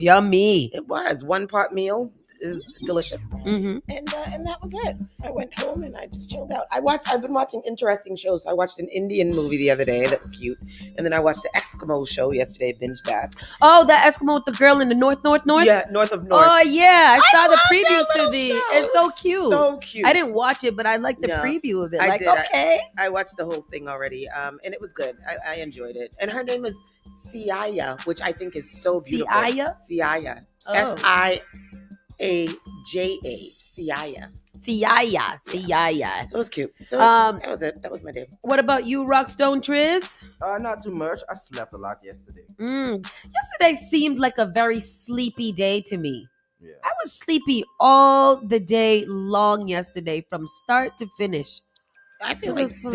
Yummy. It was one pot meal is delicious, Mm-hmm. and that was it. I went home and I just chilled out. I've been watching interesting shows. I watched an Indian movie the other day that was cute, and then I watched the Eskimo show yesterday. Binged that. Oh, that Eskimo with the girl in the north. Yeah, North of North. Oh yeah, I saw the love previews that to little the. show. It's so cute. So cute. I didn't watch it, but I liked the Yeah, preview of it. I Like, did. okay. I watched the whole thing already, and it was good. I enjoyed it. And her name is Siaya, which I think is so beautiful. Siaya? Siaya. Oh. Siaja. Siaya. Siaya. It was cute. So that was it. That was my day. What about you, Rockstone Triz? Not too much. I slept a lot yesterday. Yesterday seemed like a very sleepy day to me. Yeah. I was sleepy all the day long yesterday, from start to finish. I feel It like was fun.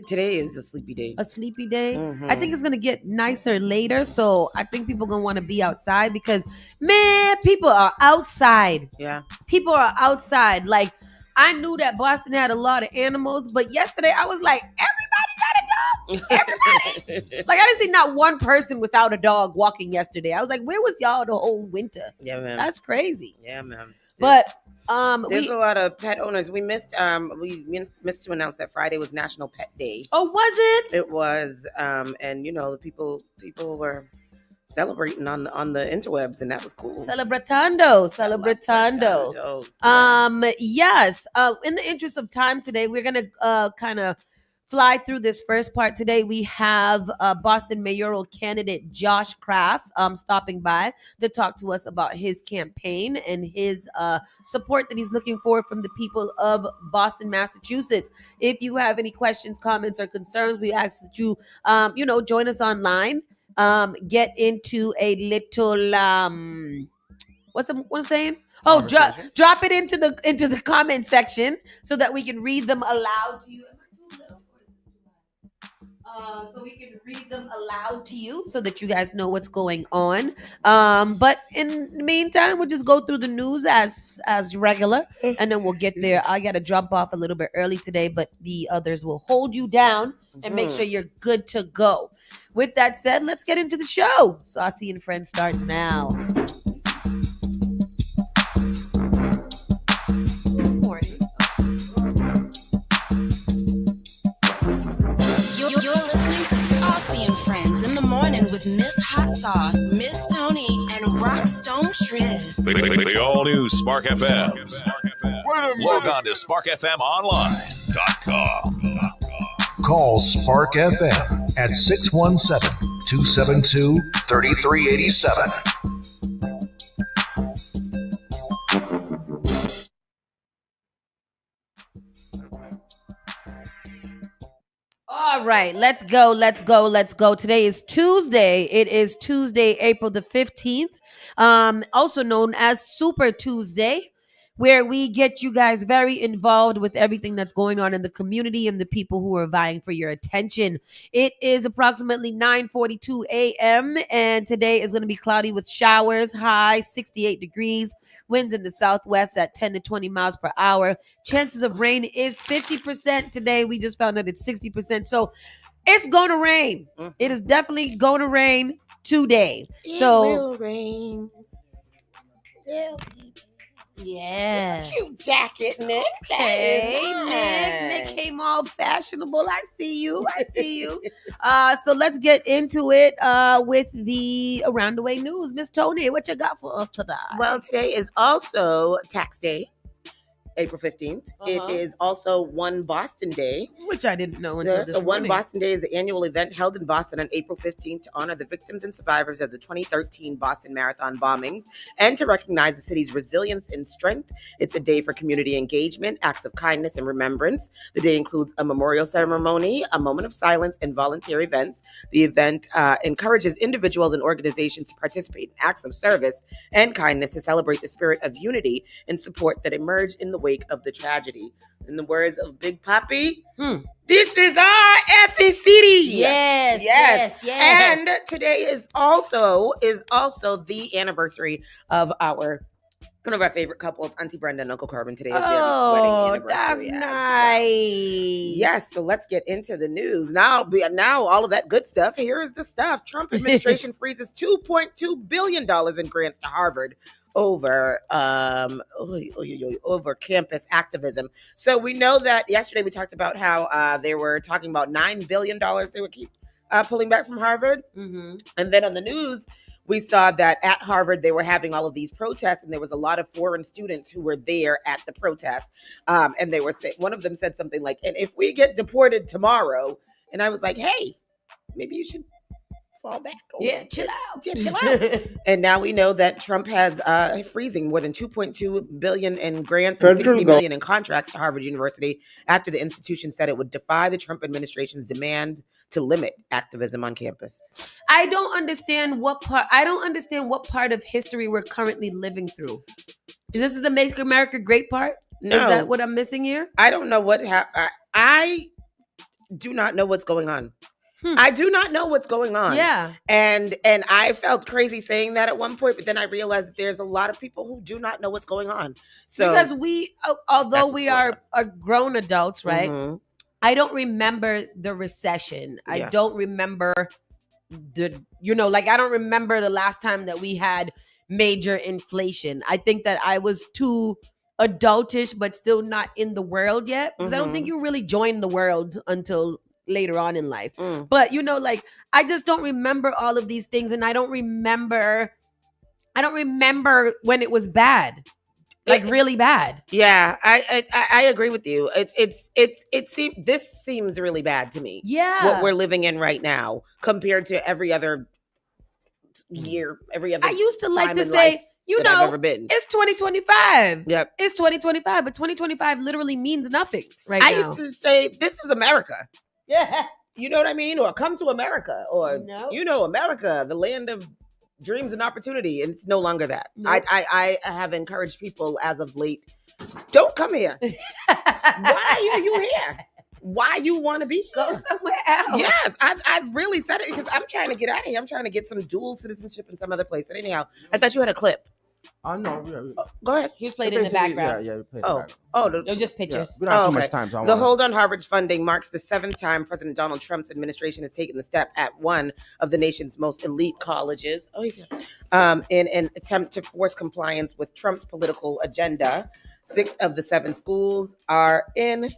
today is a sleepy day. A sleepy day. Mhm. I think it's gonna get nicer later, so I think people gonna want to be outside because, man, people are outside. Yeah. People are outside. Like, I knew that Boston had a lot of animals, but yesterday I was like, everybody got a dog. Everybody. Like, I didn't see not one person without a dog walking yesterday. I was like, where was y'all the whole winter? Yeah, man. That's crazy. Yeah, man. But there's a lot of pet owners. We missed to announce that Friday was National Pet Day. Oh, was it? It was, and the people were celebrating on the interwebs, and that was cool. Celebratando. Yeah. Yes. In the interest of time today, we're gonna kind of fly through this first part today. We have Boston mayoral candidate Josh Kraft stopping by to talk to us about his campaign and his support that he's looking for from the people of Boston, Massachusetts. If you have any questions, comments, or concerns, we ask that you join us online. Get into a little what I'm saying? Oh, drop it into the comment section so that we can read them aloud to you. So we can read them aloud to you so that you guys know what's going on. But in the meantime, we'll just go through the news as regular, and then we'll get there. I got to jump off a little bit early today, but the others will hold you down and make sure you're good to go. With that said, let's get into the show. Saucy and Friends starts now. You're listening to Saucy and Friends in the morning with Miss Hot Sauce, Miss Tony, and Rockstone Triz. The all-new Spark FM. Log on to sparkfmonline.com. Call Spark FM at 617-272-3387. All right, let's go. Today is Tuesday. It is Tuesday, April the 15th, also known as Super Tuesday, where we get you guys very involved with everything that's going on in the community and the people who are vying for your attention. It is approximately 9:42 a.m., and today is going to be cloudy with showers, high 68 degrees. Winds in the southwest at 10 to 20 miles per hour. Chances of rain is 50% today. We just found out it's 60%. So it's going to rain. Mm-hmm. It is definitely going to rain today. It will rain. Yeah. Cute jacket, Nick. Okay, Nick came all fashionable. I see you. So let's get into it with the around the way news. Miss Tony, what you got for us today? Well, today is also tax day, April 15th. It is also One Boston Day. Which I didn't know until this morning. One Boston Day is the annual event held in Boston on April 15th to honor the victims and survivors of the 2013 Boston Marathon bombings and to recognize the city's resilience and strength. It's a day for community engagement, acts of kindness, and remembrance. The day includes a memorial ceremony, a moment of silence, and volunteer events. The event encourages individuals and organizations to participate in acts of service and kindness to celebrate the spirit of unity and support that emerge in the wake of the tragedy. In the words of Big Papi, this is our effing city. Yes. And today is also the anniversary of our One of our favorite couples, Auntie Brenda and Uncle Corbin. Today is their wedding anniversary. That's as nice. well. Yes, so let's get into the news. Now all of that good stuff. Here is the stuff. Trump administration freezes $2.2 billion in grants to Harvard over over campus activism. So we know that yesterday we talked about how they were talking about $9 billion they would keep pulling back from Harvard. Mm-hmm. And then on the news, we saw that at Harvard, they were having all of these protests, and there was a lot of foreign students who were there at the protest. And they were one of them said something like, and if we get deported tomorrow, and I was like, hey, maybe you should fall back. Yeah, chill out. Yeah, chill out. And now we know that Trump has freezing more than $2.2 billion in grants and $60 million in contracts to Harvard University after the institution said it would defy the Trump administration's demand to limit activism on campus. I don't understand what part of history we're currently living through. This is the Make America Great part? No. Is that what I'm missing here? I don't know what I do not know what's going on. I do not know what's going on. Yeah. And I felt crazy saying that at one point, but then I realized that there's a lot of people who do not know what's going on. So because although we are grown adults, right? Mm-hmm. I don't remember the recession. Yeah. I don't remember I don't remember the last time that we had major inflation. I think that I was too adultish, but still not in the world yet. Because I don't think you really join the world until later on in life. But I just don't remember all of these things, and I don't remember when it was bad. Really bad. Yeah, I agree with you. This seems really bad to me. Yeah, what we're living in right now compared to every other year, every other. I used to like time to in say, life that I've ever been. It's 2025. Yep, it's 2025, but 2025 literally means nothing right now. I used to say this is America. Yeah, you know what I mean, or come to America, or no. America, the land of dreams and opportunity, and it's no longer that. Nope. I have encouraged people as of late, don't come here. Why are you here? Why you want to be here? Go somewhere else. Yes, I've really said it because I'm trying to get out of here. I'm trying to get some dual citizenship in some other place. But anyhow, I thought you had a clip. No. Go ahead. He's played in the background. Yeah, played in the background. They're just pictures. We don't have too much time. So the hold on Harvard's funding marks the 7th time President Donald Trump's administration has taken the step at one of the nation's most elite colleges. In an attempt to force compliance with Trump's political agenda. 6 of the 7 schools are in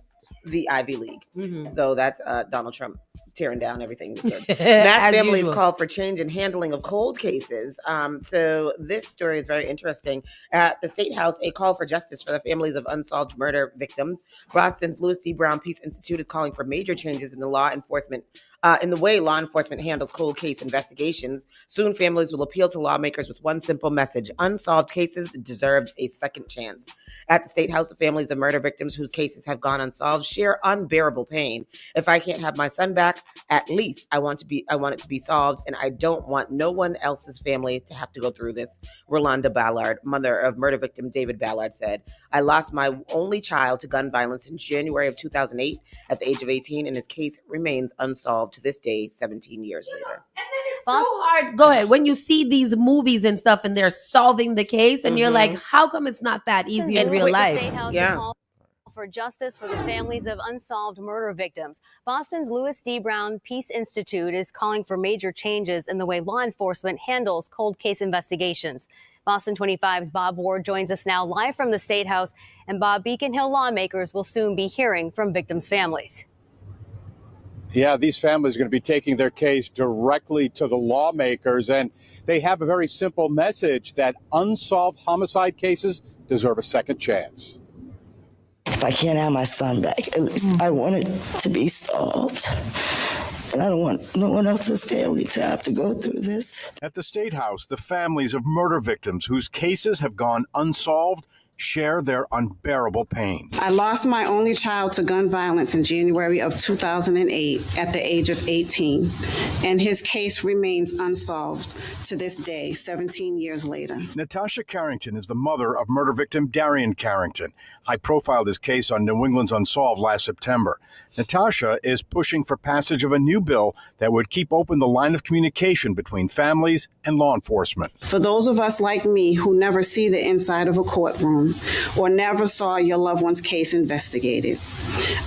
the Ivy League. Mm-hmm. So that's Donald Trump tearing down everything. Mass families call for change in handling of cold cases. So this story is very interesting. At the State House, a call for justice for the families of unsolved murder victims. Boston's Louis D. Brown Peace Institute is calling for major changes in the way law enforcement handles cold case investigations. Soon, families will appeal to lawmakers with one simple message: unsolved cases deserve a second chance. At the State House, the families of murder victims whose cases have gone unsolved share unbearable pain. If I can't have my son back, at least I want it to be solved, and I don't want no one else's family to have to go through this. Rolanda Ballard, mother of murder victim David Ballard, said, "I lost my only child to gun violence in January of 2008 at the age of 18, and his case remains unsolved to this day, 17 years later." And then it's so hard. Go ahead. When you see these movies and stuff and they're solving the case and you're like, how come it's not that easy in real life? State House call for justice for the families of unsolved murder victims. Boston's Louis D. Brown Peace Institute is calling for major changes in the way law enforcement handles cold case investigations. Boston 25's Bob Ward joins us now live from the State House. And Bob, Beacon Hill lawmakers will soon be hearing from victims' families. Yeah, these families are going to be taking their case directly to the lawmakers, and they have a very simple message that unsolved homicide cases deserve a second chance. If I can't have my son back, at least I want it to be solved. And I don't want no one else's family to have to go through this. At the State House, the families of murder victims whose cases have gone unsolved share their unbearable pain. I lost my only child to gun violence in January of 2008 at the age of 18, and his case remains unsolved to this day, 17 years later. Natasha Carrington is the mother of murder victim Darian Carrington. I profiled his case on New England's Unsolved last September. Natasha is pushing for passage of a new bill that would keep open the line of communication between families and law enforcement. For those of us like me who never see the inside of a courtroom or never saw your loved one's case investigated,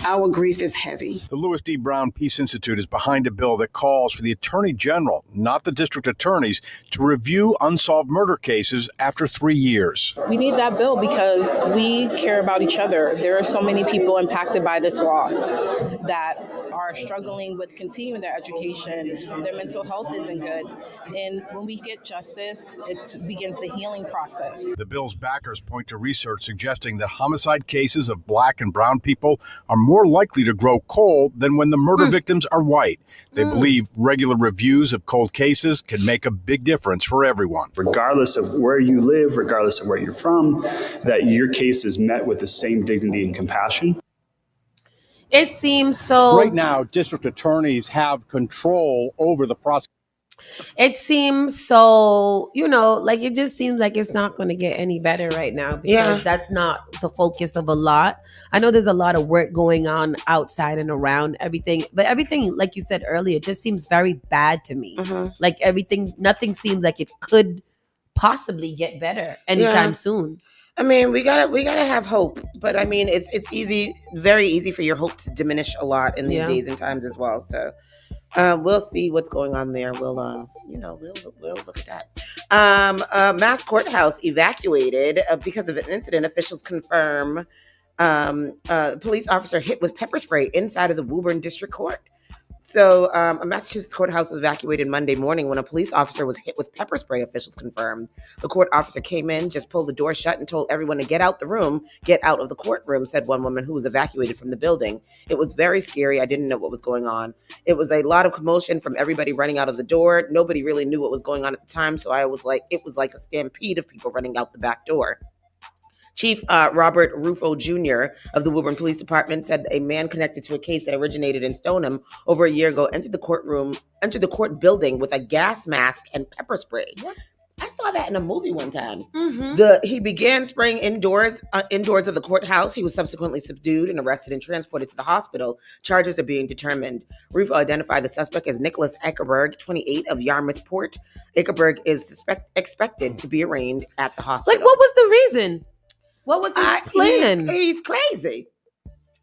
our grief is heavy. The Louis D. Brown Peace Institute is behind a bill that calls for the Attorney General, not the district attorneys, to review unsolved murder cases after 3 years. We need that bill because we care about each other. There are so many people impacted by this loss that are struggling with continuing their education. Their mental health isn't good. And when we get justice, it begins the healing process. The bill's backers point to research suggesting that homicide cases of black and brown people are more likely to grow cold than when the murder victims are white. They believe regular reviews of cold cases can make a big difference for everyone. Regardless of where you live, regardless of where you're from, that your case is met with the same dignity and compassion. It seems so. Right now, district attorneys have control over the process. It seems so, like it just seems like it's not going to get any better right now because that's not the focus of a lot. I know there's a lot of work going on outside and around everything, but everything, like you said earlier, just seems very bad to me. Like nothing seems like it could possibly get better anytime soon. I mean, we gotta have hope, but I mean, it's easy, very easy for your hope to diminish a lot in these days and times as well. So we'll see what's going on there. We'll look at that. Mass courthouse evacuated because of an incident. Officials confirm a police officer hit with pepper spray inside of the Woburn District Court. So a Massachusetts courthouse was evacuated Monday morning when a police officer was hit with pepper spray, officials confirmed. The court officer came in, just pulled the door shut and told everyone to get out the room, get out of the courtroom, said one woman who was evacuated from the building. It was very scary. I didn't know what was going on. It was a lot of commotion from everybody running out of the door. Nobody really knew what was going on at the time. So it was like a stampede of people running out the back door. Chief Robert Rufo Jr. of the Woburn Police Department said a man connected to a case that originated in Stoneham over a year ago entered the court building with a gas mask and pepper spray. What? I saw that in a movie one time. He began spraying indoors of the courthouse. He was subsequently subdued and arrested and transported to the hospital. Charges are being determined. Rufo identified the suspect as Nicholas Eckerberg, 28, of Yarmouth Port. Eckerberg is expected to be arraigned at the hospital. Like, what was the reason? What was his plan? He's crazy.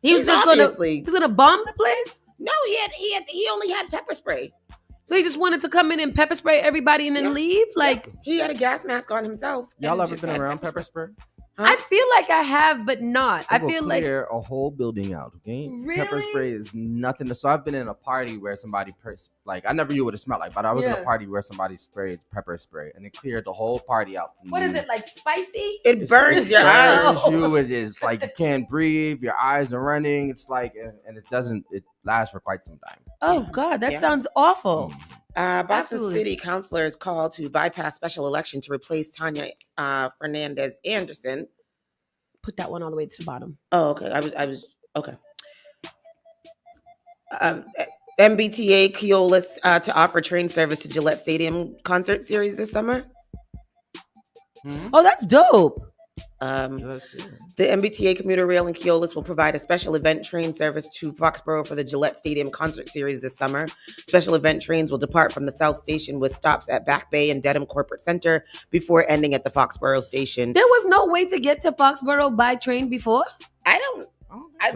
He's gonna bomb the place? No, he only had pepper spray. So he just wanted to come in and pepper spray everybody and then leave? Like he had a gas mask on himself. Y'all ever been around pepper spray? I feel like I have, but not. I feel like clear a whole building out. Okay, really? Pepper spray is nothing. So I've been in a party where somebody I never knew what it smelled like, but I was in a party where somebody sprayed pepper spray and it cleared the whole party out. What is it, like spicy? It burns your eyes. It is like you can't breathe. Your eyes are running. It's like, and it doesn't. It lasts for quite some time. Oh God, that sounds awful. Boston City councilors called to bypass special election to replace Tanya Fernandez Anderson. Put that one all the way to the bottom. Oh, okay. I was okay. MBTA Keolis to offer train service to Gillette Stadium concert series this summer. Oh, that's dope. The MBTA commuter rail in Keolis will provide a special event train service to Foxborough for the Gillette Stadium concert series this summer. Special event trains will depart from the South Station with stops at Back Bay and Dedham Corporate Center before ending at the Foxborough Station. There was no way to get to Foxborough by train before?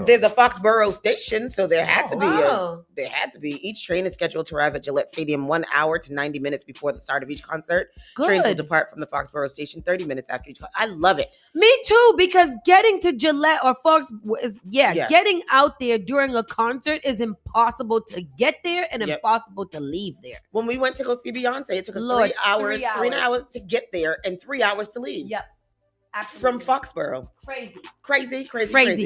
There's a Foxborough station, so there had to be. Each train is scheduled to arrive at Gillette Stadium 1 hour to 90 minutes before the start of each concert. Good. Trains will depart from the Foxborough Station 30 minutes after each concert. I love it. Me too, because getting to Gillette or Fox is getting out there during a concert is impossible to get there and impossible to leave there. When we went to go see Beyonce, it took us 3 hours to get there and 3 hours to leave. Yep. from Foxborough. Crazy.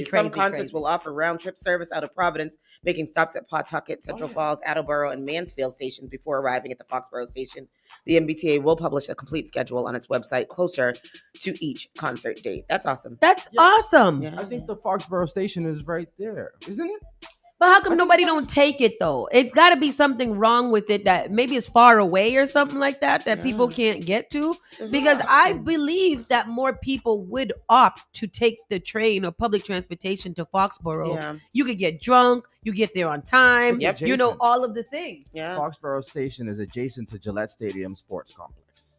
Some concerts will offer round-trip service out of Providence, making stops at Pawtucket, Central Falls, Attleboro, and Mansfield stations before arriving at the Foxborough station. The MBTA will publish a complete schedule on its website closer to each concert date. That's awesome. That's awesome. I think the Foxborough station is right there, isn't it? But how come nobody don't take it though? It's got to be something wrong with it that maybe it's far away or something like that people can't get to. Because I believe that more people would opt to take the train or public transportation to Foxborough. Yeah. You could get drunk, you get there on time, you know, all of the things. Yeah. Foxborough station is adjacent to Gillette Stadium Sports Complex.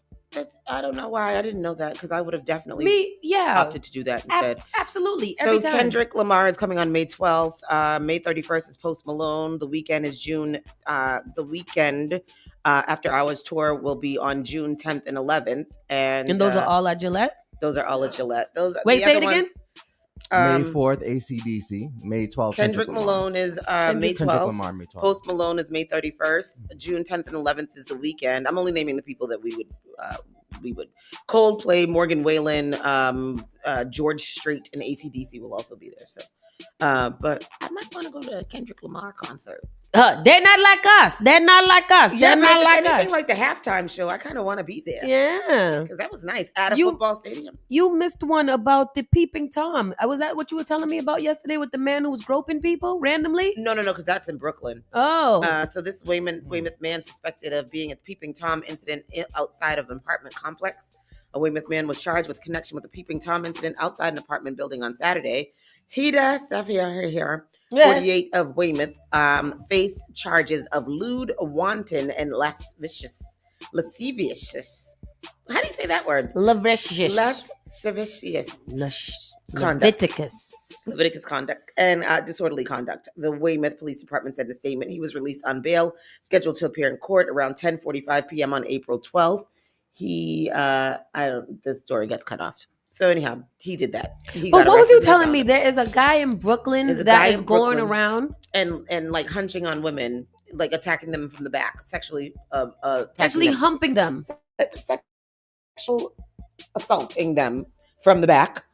I don't know why I didn't know that, because I would have definitely opted to do that instead. Absolutely. So Kendrick Lamar is coming on May 12th. May 31st is Post Malone. The weekend is June. The weekend after hours tour will be on June 10th and 11th. And those are all at Gillette? Those are all at Gillette. Wait, say it again? May 4th, AC/DC. May 12th, Kendrick Malone is May 12th. Kendrick Lamar, May 12th. Post Malone is May 31st. June 10th and 11th is the weekend. I'm only naming the people that we would. Coldplay, Morgan Wallen, George Strait, and AC/DC will also be there. So, but I might want to go to a Kendrick Lamar concert. They're not like us. They're not like us. Yeah, They're not like us. anything like the halftime show, I kind of want to be there. Yeah, because that was nice at a football stadium. You missed one about the peeping Tom. Was that what you were telling me about yesterday with the man who was groping people randomly? No, because that's in Brooklyn. Oh, so this Weymouth man suspected of being at the peeping Tom incident outside of an apartment complex. A Weymouth man was charged with connection with the peeping Tom incident outside an apartment building on Saturday. Hida Safia here. 48 of Weymouth faced charges of lewd, wanton, and lascivious. How do you say that word? Lascivious. Lascivious conduct. Leviticus conduct and disorderly conduct. The Weymouth Police Department said in a statement he was released on bail, scheduled to appear in court around 10:45 p.m. on April 12th. The story gets cut off. So anyhow, he did that. But what was you telling me? There is a guy in Brooklyn that is going around and like hunching on women, like attacking them from the back, sexually humping them, sexual assaulting them from the back.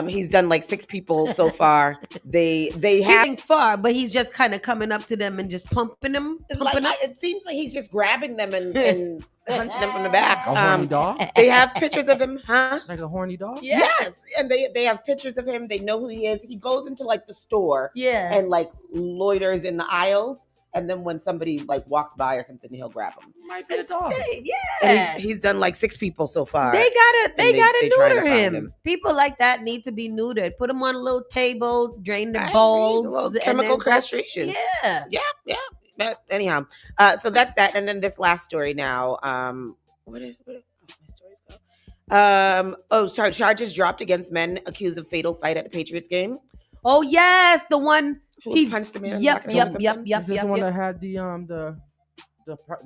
He's done like 6 people so far. He's getting far, but he's just kind of coming up to them and just pumping them. It seems like he's just grabbing them and hunching them from the back. A horny dog? They have pictures of him, huh? Like a horny dog? Yes. And they have pictures of him. They know who he is. He goes into like the store and like loiters in the aisles. And then when somebody like walks by or something, he'll grab him. That's insane. Yeah. And he's done like 6 people so far. They gotta neuter him. People like that need to be neutered. Put them on a little table, drain their balls. Chemical castration. Yeah. Yeah. But anyhow, so that's that. And then this last story now. What my stories go? Charges dropped against men accused of fatal fight at the Patriots game. Oh yes, the one who punched the man. Yep. Is this the one that had the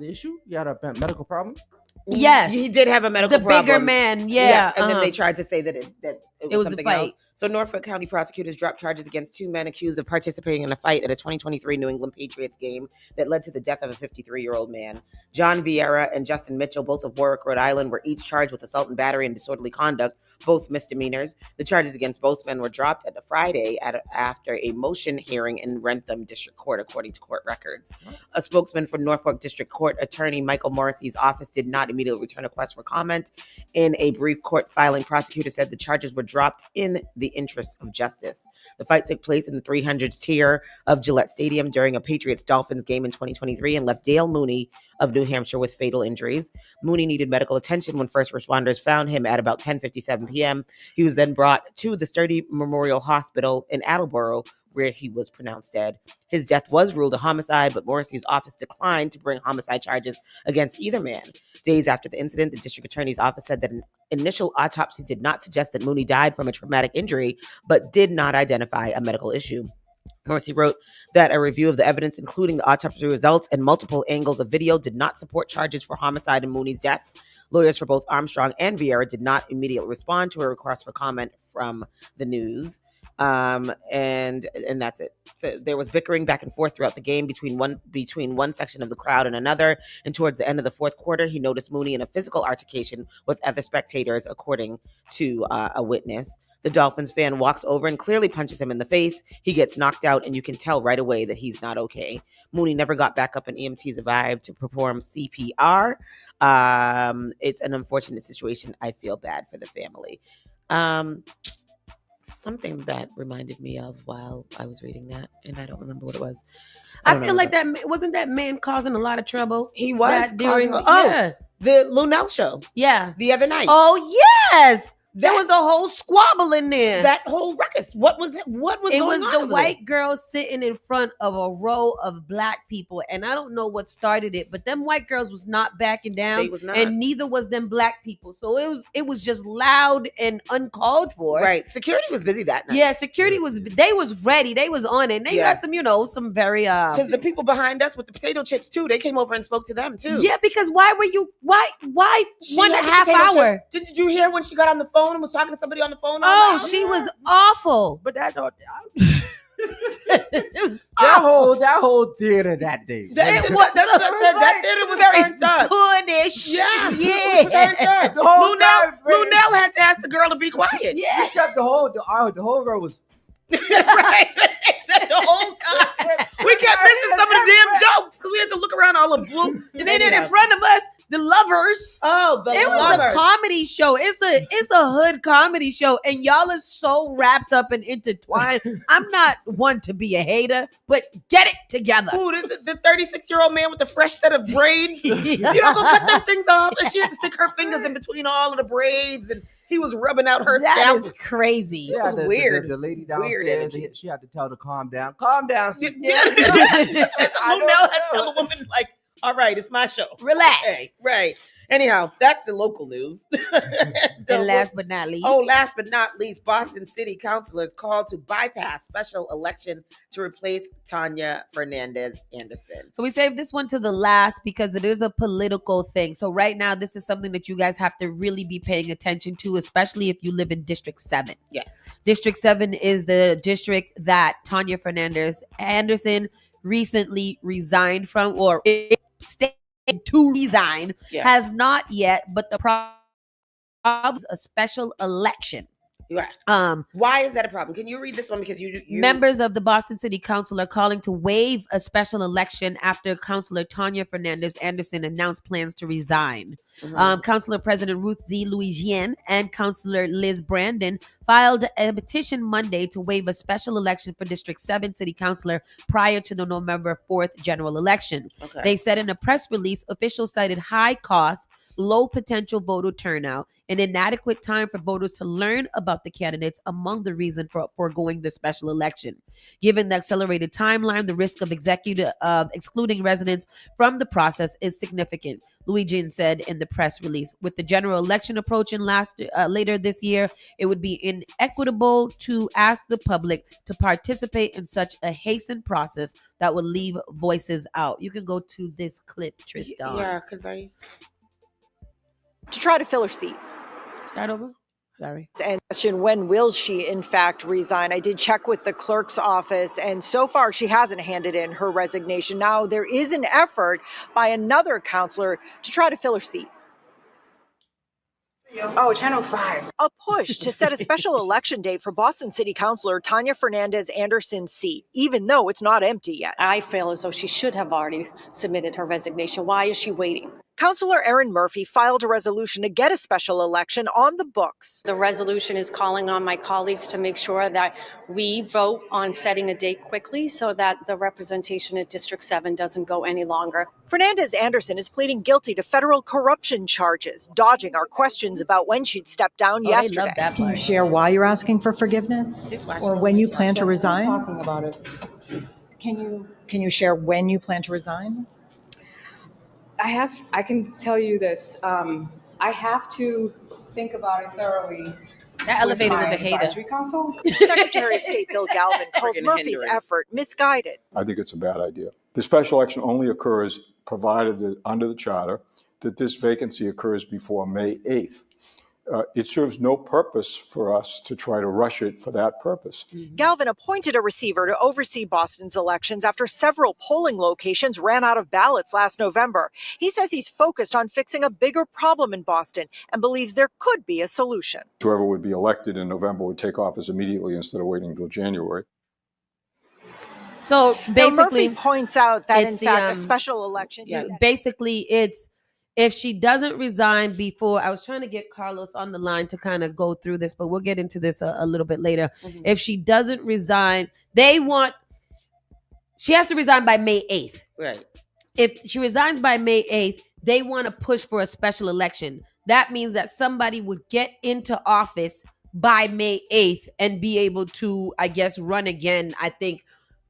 issue? You had a medical problem? Yes, he did have a medical problem. The bigger man, yeah. And then they tried to say that it was something the fight. else. So Norfolk County prosecutors dropped charges against 2 men accused of participating in a fight at a 2023 New England Patriots game that led to the death of a 53-year-old man. John Vieira and Justin Mitchell, both of Warwick, Rhode Island, were each charged with assault and battery and disorderly conduct, both misdemeanors. The charges against both men were dropped at a Friday after a motion hearing in Rentham District Court, according to court records. A spokesman for Norfolk District Court Attorney Michael Morrissey's office did not immediately return a request for comment. In a brief court filing, prosecutors said the charges were dropped in the interest of justice. The fight took place in the 300th tier of Gillette Stadium during a Patriots-Dolphins game in 2023 and left Dale Mooney of New Hampshire with fatal injuries. Mooney needed medical attention when first responders found him at about 10:57 p.m. He was then brought to the Sturdy Memorial Hospital in Attleboro, where he was pronounced dead. His death was ruled a homicide, but Morrissey's office declined to bring homicide charges against either man. Days after the incident, the district attorney's office said that an initial autopsy did not suggest that Mooney died from a traumatic injury, but did not identify a medical issue. Morrissey wrote that a review of the evidence, including the autopsy results and multiple angles of video, did not support charges for homicide in Mooney's death. Lawyers for both Armstrong and Vieira did not immediately respond to a request for comment from the news. and that's it. So there was bickering back and forth throughout the game between one section of the crowd and another. And towards the end of the fourth quarter, he noticed Mooney in a physical altercation with other spectators, according to a witness. The Dolphins fan walks over and clearly punches him in the face. He gets knocked out, and you can tell right away that he's not okay. Mooney never got back up, and EMTs arrived to perform CPR. It's an unfortunate situation. I feel bad for the family. Something that reminded me of while I was reading that, and I don't remember what it was. I feel like that wasn't that man causing a lot of trouble. He was during the Lunel show. Yeah, the other night. Oh yes. There was a whole squabble in there. That whole ruckus. What was it? What was going on? It was the white girl sitting in front of a row of black people. And I don't know what started it, but them white girls was not backing down. They was not. And neither was them black people. So it was just loud and uncalled for. Right. Security was busy that night. Yeah, security was ready. They was on it. And they got some very because the people behind us with the potato chips too, they came over and spoke to them too. Yeah, because why 1.5 hours? Did you hear when she got on the phone and was talking to somebody on the phone? Oh, she was awful. But that whole theater that day. That's what I said. That theater was very turned up. hoodish. Yeah. Lunel had to ask the girl to be quiet. Yeah. He kept the whole row was right. The whole time. We kept missing some of the damn jokes because we had to look around all the blue. And then in front of us, the lovers. Oh, it was a comedy show. It's a hood comedy show, and y'all are so wrapped up and intertwined. I'm not one to be a hater, but get it together. Ooh, the 36-year-old man with the fresh set of braids. You don't go cut them things off, and she had to stick her fingers in between all of the braids, and he was rubbing out her scalp. That is crazy. It was weird. The lady downstairs, she had to tell her to calm down. Calm down. Lunel had to tell the woman, like, all right, it's my show. Relax. Okay, right. Anyhow, that's the local news. And last but not least, Boston City councilors called to bypass special election to replace Tanya Fernandez Anderson. So we saved this one to the last because it is a political thing. So right now, this is something that you guys have to really be paying attention to, especially if you live in District 7. Yes. District 7 is the district that Tanya Fernandez Anderson recently resigned from, or stayed to resign, has not yet, but the problem is a special election. Right. Why is that a problem? Can you read this one? Because you members of the Boston City Council are calling to waive a special election after Councilor Tanya Fernandez Anderson announced plans to resign. Mm-hmm. Councilor President Ruth Z. Louisiane and Councilor Liz Brandon filed a petition Monday to waive a special election for District 7 City Councilor prior to the November 4th general election. Okay. They said in a press release, officials cited high costs, low potential voter turnout, and inadequate time for voters to learn about the candidates among the reason for foregoing the special election. Given the accelerated timeline, the risk of excluding residents from the process is significant, Louisiane said in the press release. With the general election approaching later this year, it would be inequitable to ask the public to participate in such a hastened process that would leave voices out. You can go to this clip, Tristan. Yeah, because to try to fill her seat. Start over. Sorry. And question, when will she in fact resign? I did check with the clerk's office, and so far she hasn't handed in her resignation. Now there is an effort by another counselor to try to fill her seat. Oh, Channel 5. A push to set a special election date for Boston City Councilor Tanya Fernandez Anderson's seat, even though it's not empty yet. I feel as though she should have already submitted her resignation. Why is she waiting? Councilor Erin Murphy filed a resolution to get a special election on the books. The resolution is calling on my colleagues to make sure that we vote on setting a date quickly so that the representation at District 7 doesn't go any longer. Fernandez Anderson is pleading guilty to federal corruption charges, dodging our questions about when she'd stepped down yesterday. Can you share why you're asking for forgiveness or when you plan to resign? Talking about it. Can you share when you plan to resign? I can tell you this. I have to think about it thoroughly. That elevator was a hater. Secretary of State Bill Galvin calls Murphy's effort misguided. I think it's a bad idea. The special election only occurs provided that under the charter that this vacancy occurs before May 8th. it serves no purpose for us to try to rush it for that purpose. Galvin appointed a receiver to oversee Boston's elections after several polling locations ran out of ballots last November. He says he's focused on fixing a bigger problem in Boston and believes there could be a solution. Whoever would be elected in November would take office immediately instead of waiting until January. So basically, Murphy points out that in it's fact a special election. Basically, it's if she doesn't resign before. I was trying to get Carlos on the line to kind of go through this, but we'll get into this a little bit later. If she doesn't resign, she has to resign by May 8th. Right. If she resigns by May 8th, they want to push for a special election. That means that somebody would get into office by May 8th and be able to, I guess, run again, I think,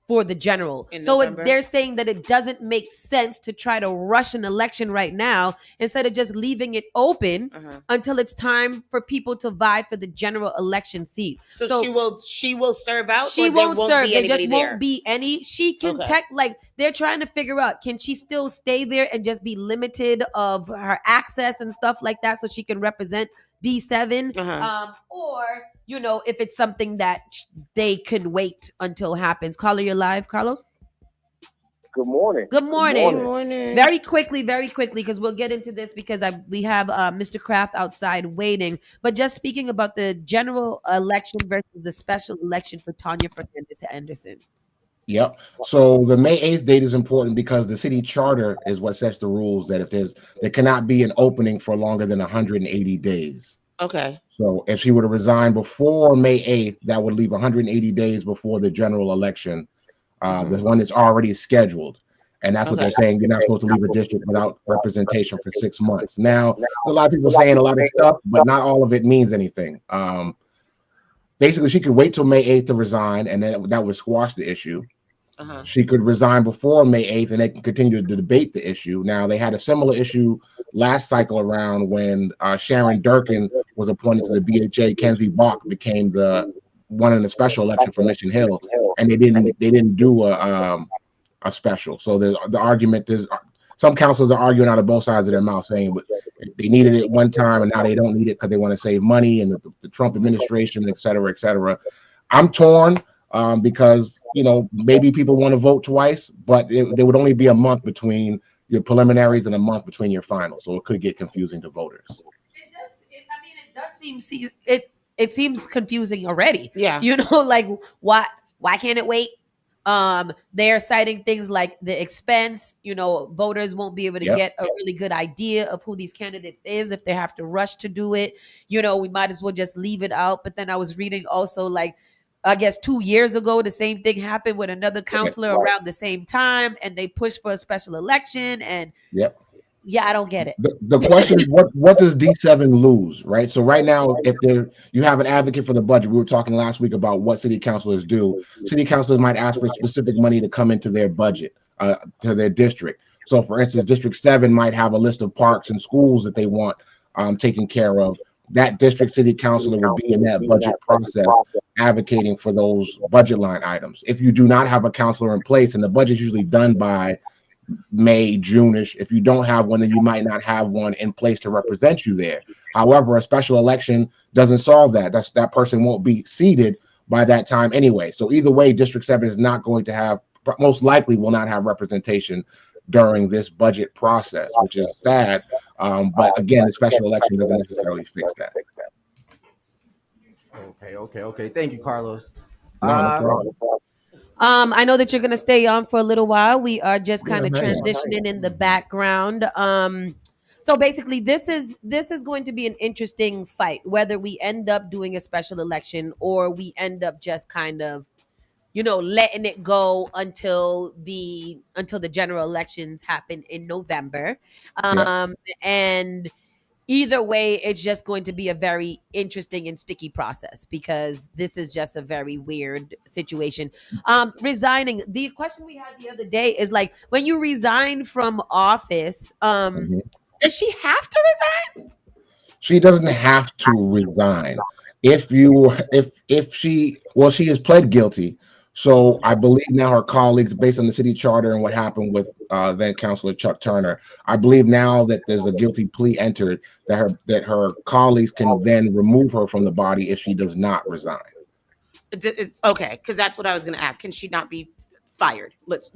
for the general. They're saying that it doesn't make sense to try to rush an election right now instead of just leaving it open until it's time for people to vie for the general election seat. So she will serve out. She won't serve. There just there? won't be any. She can they're trying to figure out, can she still stay there and just be limited of her access and stuff like that so she can represent D7? Or, if it's something that they can wait until happens. Caller, you're live, Carlos? Good morning. Good morning. Good morning. Very quickly, because we'll get into this because we have Mr. Kraft outside waiting. But just speaking about the general election versus the special election for Tanya Fernandez Anderson. Yep. So the May 8th date is important because the city charter is what sets the rules that there cannot be an opening for longer than 180 days. Okay. So if she were to resign before May 8th, that would leave 180 days before the general election, the one that's already scheduled. And that's what they're saying. You're not supposed to leave a district without representation for 6 months. Now, there's a lot of people saying a lot of stuff, but not all of it means anything. Basically, she could wait till May 8th to resign, and then that would squash the issue. She could resign before May 8th, and they can continue to debate the issue. Now, they had a similar issue last cycle around when Sharon Durkin was appointed to the BHA. Kenzie Bach became the one in the special election for Mission Hill, and they didn't do a special. So the argument is some councils are arguing out of both sides of their mouth, saying they needed it one time and now they don't need it because they want to save money and the Trump administration, et cetera, et cetera. I'm torn. Because maybe people want to vote twice, but there would only be a month between your preliminaries and a month between your finals, so it could get confusing to voters. It seems confusing already. Yeah. Why can't it wait? They're citing things like the expense. Voters won't be able to get a really good idea of who these candidates is if they have to rush to do it. We might as well just leave it out. But then I was reading also I guess 2 years ago, the same thing happened with another counselor around the same time, and they pushed for a special election. And I don't get it. The question is, what does D7 lose, right? So right now, if you have an advocate for the budget, we were talking last week about what city councilors do. City councilors might ask for specific money to come into their budget, to their district. So for instance, District 7 might have a list of parks and schools that they want taken care of. That district city councilor will be in that budget process advocating for those budget line items. If you do not have a councilor in place, and the budget is usually done by May, June-ish, if you don't have one, then you might not have one in place to represent you there. However, a special election doesn't solve that. That person won't be seated by that time anyway. So either way, District 7 is not going to have, most likely will not have representation during this budget process, which is sad. But again, the special election doesn't necessarily fix that. Okay. Thank you, Carlos. I know that you're going to stay on for a little while. We are just kind of transitioning in the background. So basically, this is going to be an interesting fight, whether we end up doing a special election or we end up just kind of letting it go until the general elections happen in November. And either way, it's just going to be a very interesting and sticky process because this is just a very weird situation. Resigning. The question we had the other day is when you resign from office, does she have to resign? She doesn't have to resign. She has pled guilty. So I believe now her colleagues, based on the city charter and what happened with then Councilor Chuck Turner, I believe now that there's a guilty plea entered that her colleagues can then remove her from the body if she does not resign. It's okay, because that's what I was going to ask. Can she not be fired? Let's.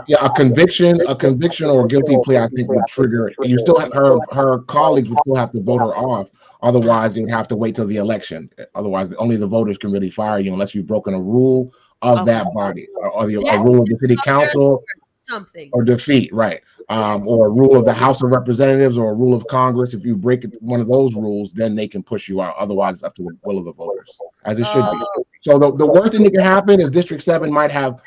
Yeah, a conviction or a guilty plea, I think, would trigger. You still have her colleagues would still have to vote her off. Otherwise, you would have to wait till the election. Otherwise, only the voters can really fire you unless you've broken a rule of that body or a rule of the city council something or defeat, right? Or a rule of the House of Representatives or a rule of Congress. If you break one of those rules, then they can push you out. Otherwise, it's up to the will of the voters, as it should be. So the worst thing that can happen is District 7 might have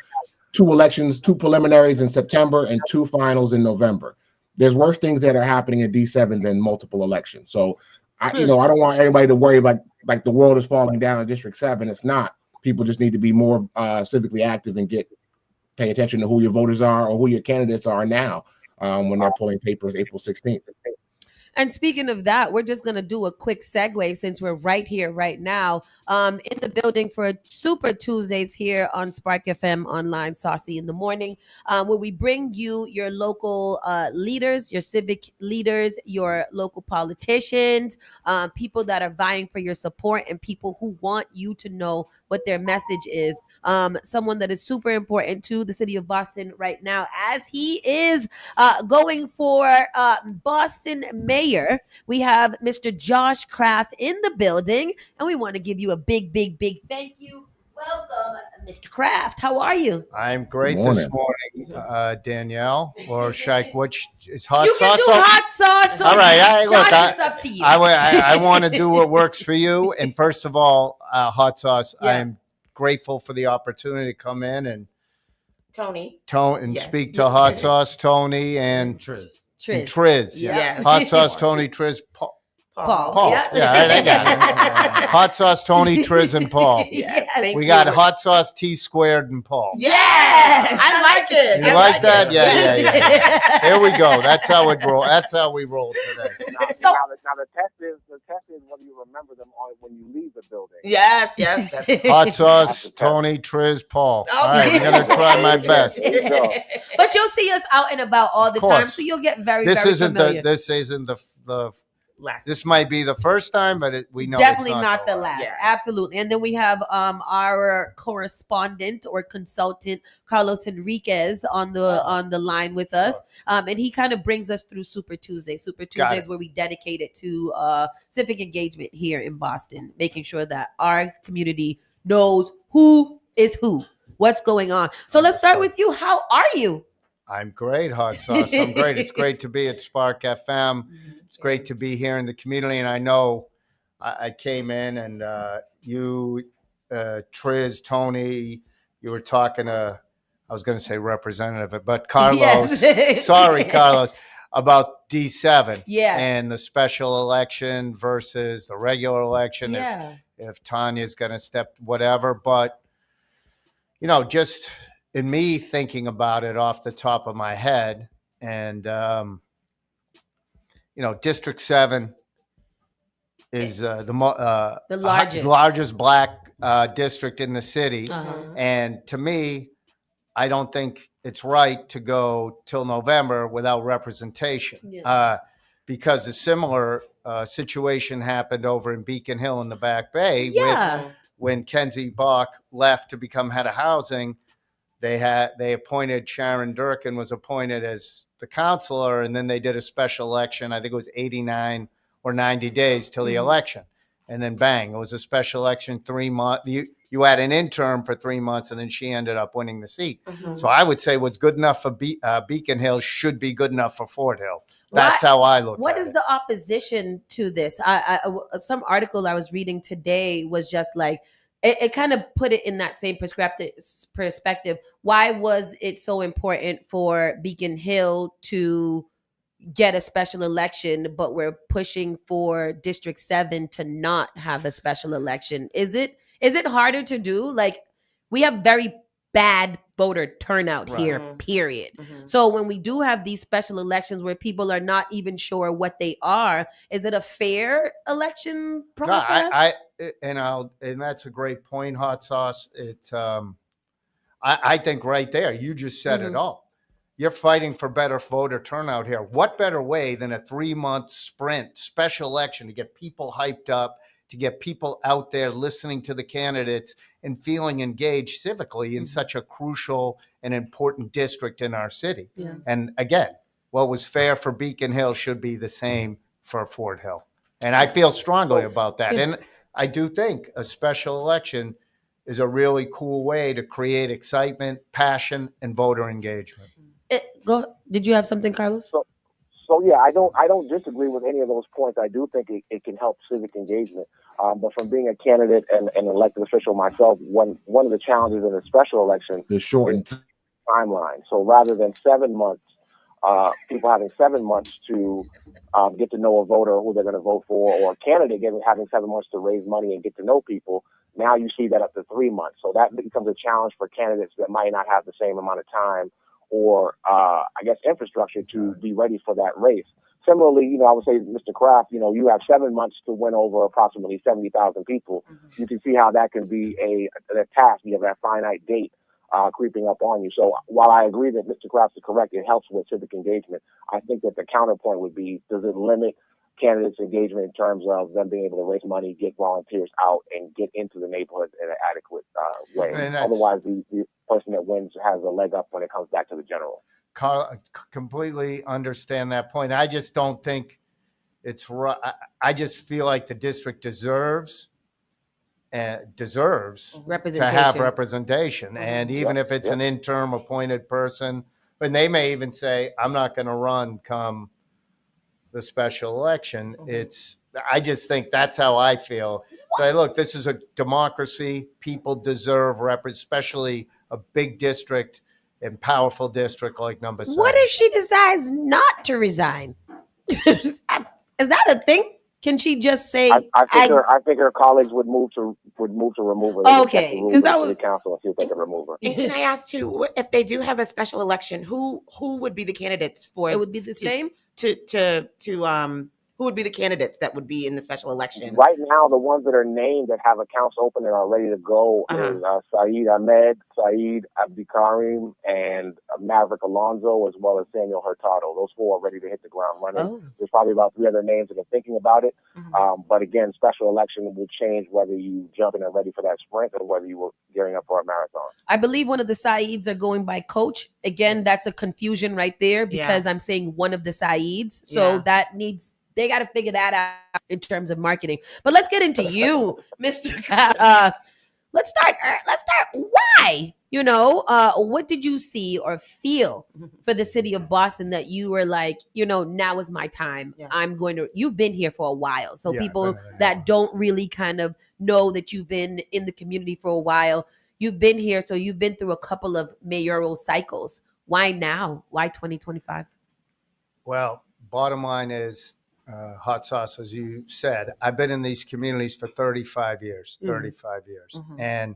2 elections, 2 preliminaries in September and 2 finals in November. There's worse things that are happening in D7 than multiple elections. So I don't want anybody to worry about like the world is falling down in District 7. It's not. People just need to be more civically active and pay attention to who your voters are or who your candidates are now when they're pulling papers April 16th. And speaking of that, we're just going to do a quick segue since we're right here, right now, in the building for Super Tuesdays here on Spark FM Online, Saucy in the Morning, where we bring you your local leaders, your civic leaders, your local politicians, people that are vying for your support, and people who want you to know what their message is. Someone that is super important to the city of Boston right now, as he is going for Boston mayor. We have Mr. Josh Kraft in the building, and we want to give you a big thank you. Welcome, Mr. Kraft. How are you? I'm great this morning, Danielle. Or which is hot you sauce? You can do hot sauce. All right. Josh, it's up to you. I want to do what works for you. And first of all, hot sauce, I am grateful for the opportunity to come in and Tony and speak to hot sauce, Tony, and Triz. Yes. Hot sauce, Tony, Triz, Paul. Yes. Yeah, I got it. Hot sauce, Tony, Triz, and Paul. Yes. We got hot sauce, T squared, and Paul. Yes. I like it. You like that? Yeah. Here we go. That's how it roll. That's how we roll today. Now the test is whether you remember them when you leave the building. Yes. Hot sauce, Tony, Triz, Paul. All right, I'm gonna try my best. But you'll see us out and about all the time, so you'll get very familiar. This isn't the last. This might be the first time, but we know definitely it's not the last. Yeah. Absolutely. And then we have our correspondent or consultant Carlos Enriquez on the line with us, and he kind of brings us through Super Tuesday. Super Tuesday is where we dedicate it to civic engagement here in Boston, making sure that our community knows who is who, what's going on. So let's start with you. How are you? I'm great, hot sauce. I'm great. It's great to be at Spark FM. It's great to be here in the community. And I know I came in and you, Triz, Tony, you were talking to, I was going to say representative, but Carlos, sorry, Carlos, about D7 and the special election versus the regular election. If Tanya's going to step whatever, but just in me thinking about it off the top of my head, and District 7 is the largest black district in the city, and to me, I don't think it's right to go till November without representation, because a similar situation happened over in Beacon Hill in the Back Bay when Kenzie Bach left to become head of housing. They appointed Sharon Durkin was appointed as the counselor, and then they did a special election. I think it was 89 or 90 days till the election, and then bang, it was a special election. 3 months. You had an interim for 3 months, and then she ended up winning the seat. So I would say what's good enough for Beacon Hill should be good enough for Fort Hill. That's how I look at it. What is the opposition to this? Some article I was reading today was just like, it kind of put it in that same perspective. Why was it so important for Beacon Hill to get a special election, but we're pushing for District 7 to not have a special election? Is it harder to do? Like, we have very bad voter turnout here, period. So when we do have these special elections where people are not even sure what they are, is it a fair election process? And that's a great point, hot sauce. It's I think right there, you just said it all. You're fighting for better voter turnout here. What better way than a 3-month sprint, special election to get people hyped up, to get people out there listening to the candidates and feeling engaged civically in such a crucial and important district in our city. Yeah. And again, what was fair for Beacon Hill should be the same for Fort Hill. And I feel strongly about that. And I do think a special election is a really cool way to create excitement, passion, and voter engagement. Did you have something, Carlos? So yeah, I don't disagree with any of those points. I do think it can help civic engagement. But from being a candidate and an elected official myself, one of the challenges in a special election the shortened timeline. So rather than 7 months, people having 7 months to get to know a voter who they're going to vote for, or a candidate having 7 months to raise money and get to know people, now you see that up to 3 months. So that becomes a challenge for candidates that might not have the same amount of time or, infrastructure to be ready for that race. Similarly, I would say, Mr. Kraft, you have 7 months to win over approximately 70,000 people. You can see how that can be a task. You have that finite date creeping up on you. So while I agree that Mr. Kraft is correct, it helps with civic engagement. I think that the counterpoint would be, does it limit candidates' engagement in terms of them being able to raise money, get volunteers out, and get into the neighborhood in an adequate way? Otherwise, the person that wins has a leg up when it comes back to the general. Carl, I completely understand that point. I just don't think it's right. I just feel like the district deserves to have representation. And even if it's an interim appointed person, and they may even say, I'm not going to run come the special election. I just think that's how I feel. So look, this is a democracy. People deserve especially a big district and powerful district like number 7. What if she decides not to resign? Is that a thing? Can she just say? I think her colleagues would move to remove her. Okay, because that was the council and see if they can remove her. And can I ask too, if they do have a special election, who would be the candidates for? It would be the same. Who would be the candidates that would be in the special election? Right now, the ones that are named that have accounts open and are ready to go is Saeed Ahmed, Saeed Abdikarim, and Maverick Alonso, as well as Samuel Hurtado. Those 4 are ready to hit the ground running. There's probably about 3 other names that are thinking about it. But again, special election will change whether you jump in and ready for that sprint or whether you were gearing up for a marathon. I believe one of the Saeeds are going by coach. Again, that's a confusion right there because I'm saying one of the Saeeds. So that needs... They got to figure that out in terms of marketing. But let's get into you, Mr. Let's start. Why? What did you see or feel for the city of Boston that you were like, now is my time. You've been here for a while. So people that don't really kind of know that you've been in the community for a while, you've been here. So you've been through a couple of mayoral cycles. Why now? Why 2025? Well, bottom line is, Hot Sauce, as you said, I've been in these communities for 35 years. And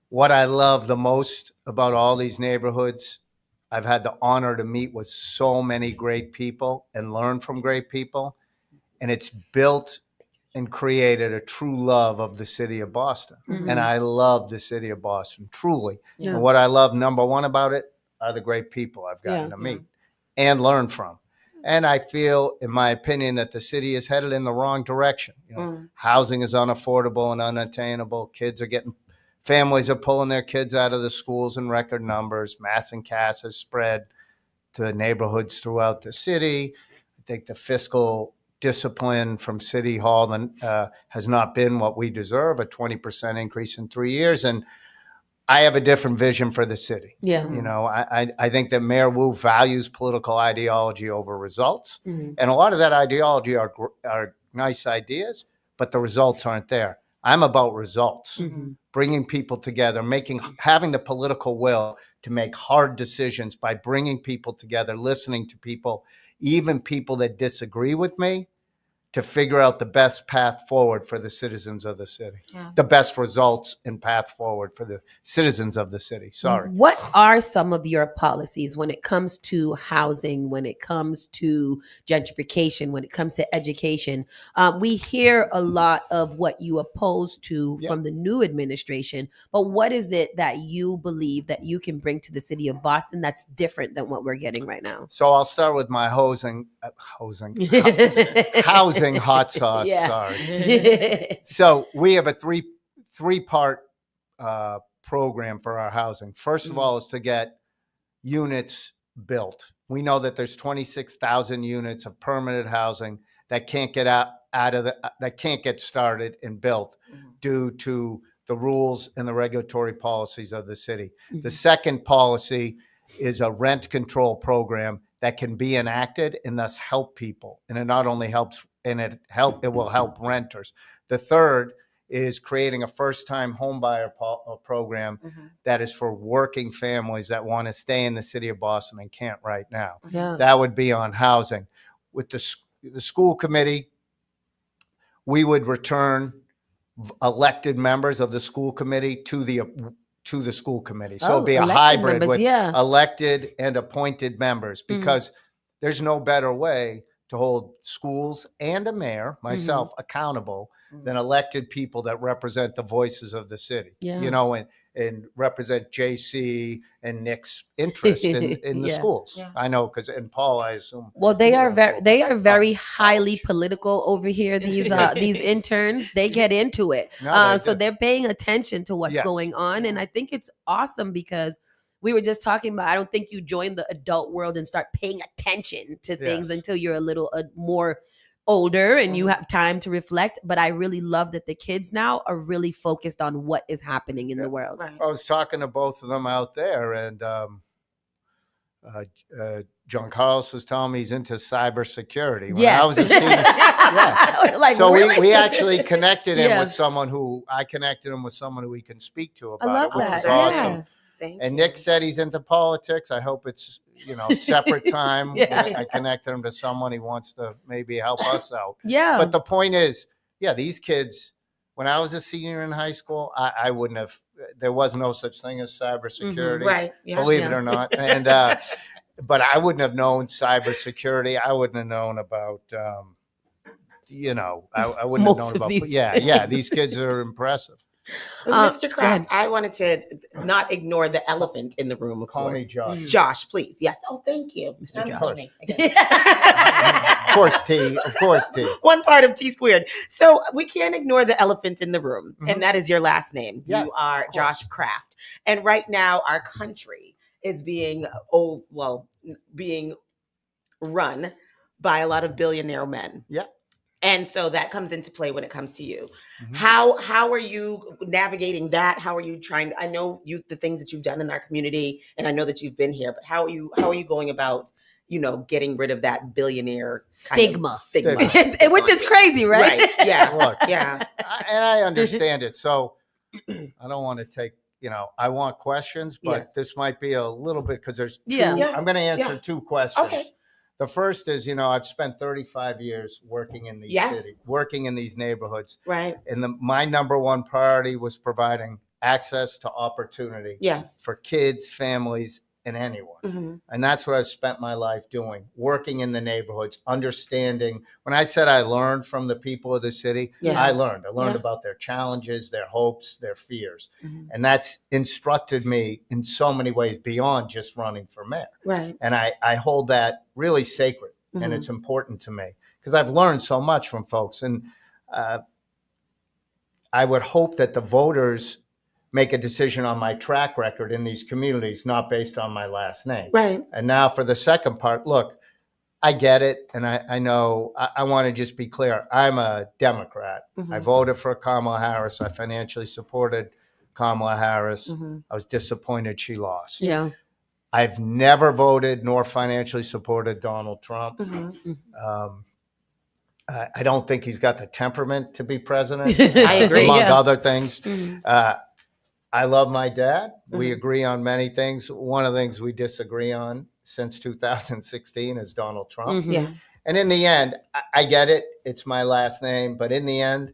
what I love the most about all these neighborhoods, I've had the honor to meet with so many great people and learn from great people. And it's built and created a true love of the city of Boston. And I love the city of Boston, truly. And what I love, number one about it, are the great people I've gotten to meet and learn from. And I feel, in my opinion, that the city is headed in the wrong direction. Housing is unaffordable and unattainable. Families are pulling their kids out of the schools in record numbers. Mass incasts has spread to neighborhoods throughout the city. I think the fiscal discipline from City Hall has not been what we deserve, a 20% increase in 3 years. And I have a different vision for the city. I think that Mayor Wu values political ideology over results. And a lot of that ideology are nice ideas, but the results aren't there. I'm about results, bringing people together, having the political will to make hard decisions by bringing people together, listening to people, even people that disagree with me, to figure out the best path forward for the citizens of the city, Yeah. the best results and path forward for the citizens of the city. Sorry. What are some of your policies when it comes to housing, when it comes to gentrification, when it comes to education? We hear a lot of what you oppose to from the new administration, but what is it that you believe that you can bring to the city of Boston that's different than what we're getting right now? So I'll start with my housing hot sauce. Yeah. Sorry. So we have a three-part program for our housing. First of all, is to get units built. We know that there's 26,000 units of permanent housing that can't get that can't get started and built due to the rules and the regulatory policies of the city. The second policy is a rent control program that can be enacted and thus help people. And it not only helps, it will help renters. The third is creating a first-time homebuyer program that is for working families that want to stay in the city of Boston and can't right now. Yeah. That would be on housing. With the school committee, we would return elected members of the school committee to the school committee. So it'd be a hybrid with elected and appointed members, because there's no better way to hold schools and a mayor, myself, accountable than elected people that represent the voices of the city, you know, and represent JC and Nick's interest in the schools. Yeah. I know, and Paul, I assume. Well, they are very highly political over here. These interns, they get into it. So they're paying attention to what's going on. And I think it's awesome, because we were just talking about, I don't think you join the adult world and start paying attention to things until you're a little more older and you have time to reflect. But I really love that the kids now are really focused on what is happening in the world. I was talking to both of them out there, and John Carlos was telling me he's into cybersecurity. When I was a student, like, so really? we actually connected him with someone who he can speak to about it, which was awesome. And Nick said he's into politics. I hope it's, separate time. I connected him to someone he wants to maybe help us out. Yeah. But the point is, these kids, when I was a senior in high school, I wouldn't have, there was no such thing as cybersecurity, believe it or not. And, but I wouldn't have known cybersecurity. I wouldn't have known about, I wouldn't have known about, these kids are impressive. Mr. Kraft, I wanted to not ignore the elephant in the room. Call me Josh. Josh, please. Yes. Oh, thank you, Mr. Josh. Of course, T. One part of T squared. So we can't ignore the elephant in the room, and that is your last name. Yeah, you are Josh Kraft, and right now our country is being run by a lot of billionaire men. Yeah. And so that comes into play when it comes to you. How are you navigating that? How are you trying? I know the things that you've done in our community, and I know that you've been here. But how are you going about, getting rid of that billionaire stigma. Which is crazy, right? Yeah. Look, and I understand it. So I don't want to take. I want questions, but this might be a little bit, because there's two. I'm going to answer two questions. Okay. The first is, I've spent 35 years working in these cities, working in these neighborhoods. Right. And my number one priority was providing access to opportunity for kids, families, and anyone. And that's what I've spent my life doing, working in the neighborhoods, understanding. When I said I learned from the people of the city, I learned about their challenges, their hopes, their fears. And that's instructed me in so many ways beyond just running for mayor. Right. And I hold that really sacred, and it's important to me, because I've learned so much from folks. And I would hope that the voters make a decision on my track record in these communities, not based on my last name. Right. And now for the second part, look, I get it. And I know, I want to just be clear. I'm a Democrat. I voted for Kamala Harris. I financially supported Kamala Harris. I was disappointed she lost. Yeah. I've never voted nor financially supported Donald Trump. I don't think he's got the temperament to be president. I agree. Among other things. I love my dad. We agree on many things. One of the things we disagree on since 2016 is Donald Trump. And in the end, I get it. It's my last name. But in the end,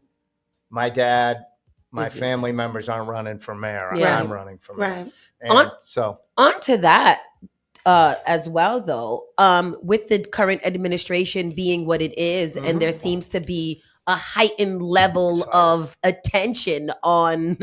my dad, my family members aren't running for mayor. Yeah. I'm running for mayor. Right. And so on to that as well, though, with the current administration being what it is, and there seems to be a heightened level of attention on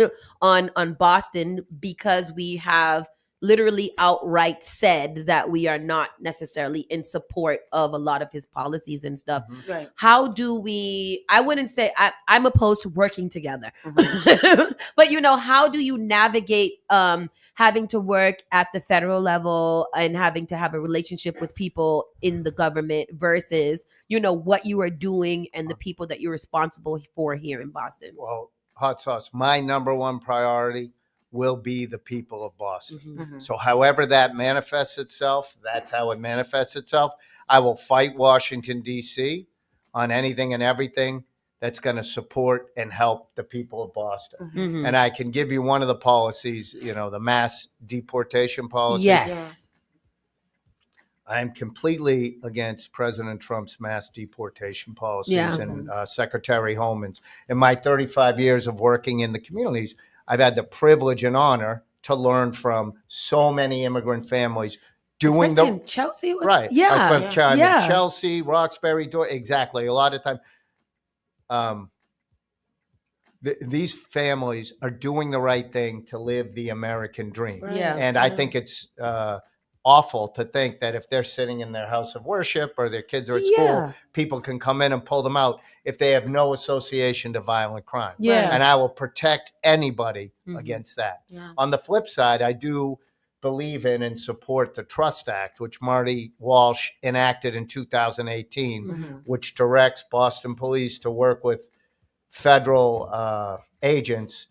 Boston because we have literally outright said that we are not necessarily in support of a lot of his policies and stuff. Right. How do we, I wouldn't say I'm opposed to working together, but how do you navigate having to work at the federal level and having to have a relationship with people in the government versus, what you are doing and the people that you're responsible for here in Boston? Well, hot sauce, my number one priority will be the people of Boston. So however that manifests itself, that's how it manifests itself. I will fight Washington, D.C. on anything and everything that's going to support and help the people of Boston. And I can give you one of the policies, the mass deportation policies. Yes. I'm completely against President Trump's mass deportation policies and Secretary Holman's. In my 35 years of working in the communities, I've had the privilege and honor to learn from so many immigrant families doing Especially in Chelsea. Right. Yeah. I spent time in Chelsea, Roxbury, exactly. A lot of time. These families are doing the right thing to live the American dream. Right. Yeah. And I think it's awful to think that if they're sitting in their house of worship or their kids are at school, people can come in and pull them out if they have no association to violent crime. Yeah. And I will protect anybody against that. Yeah. On the flip side, I do believe in and support the Trust Act, which Marty Walsh enacted in 2018, which directs Boston police to work with federal agents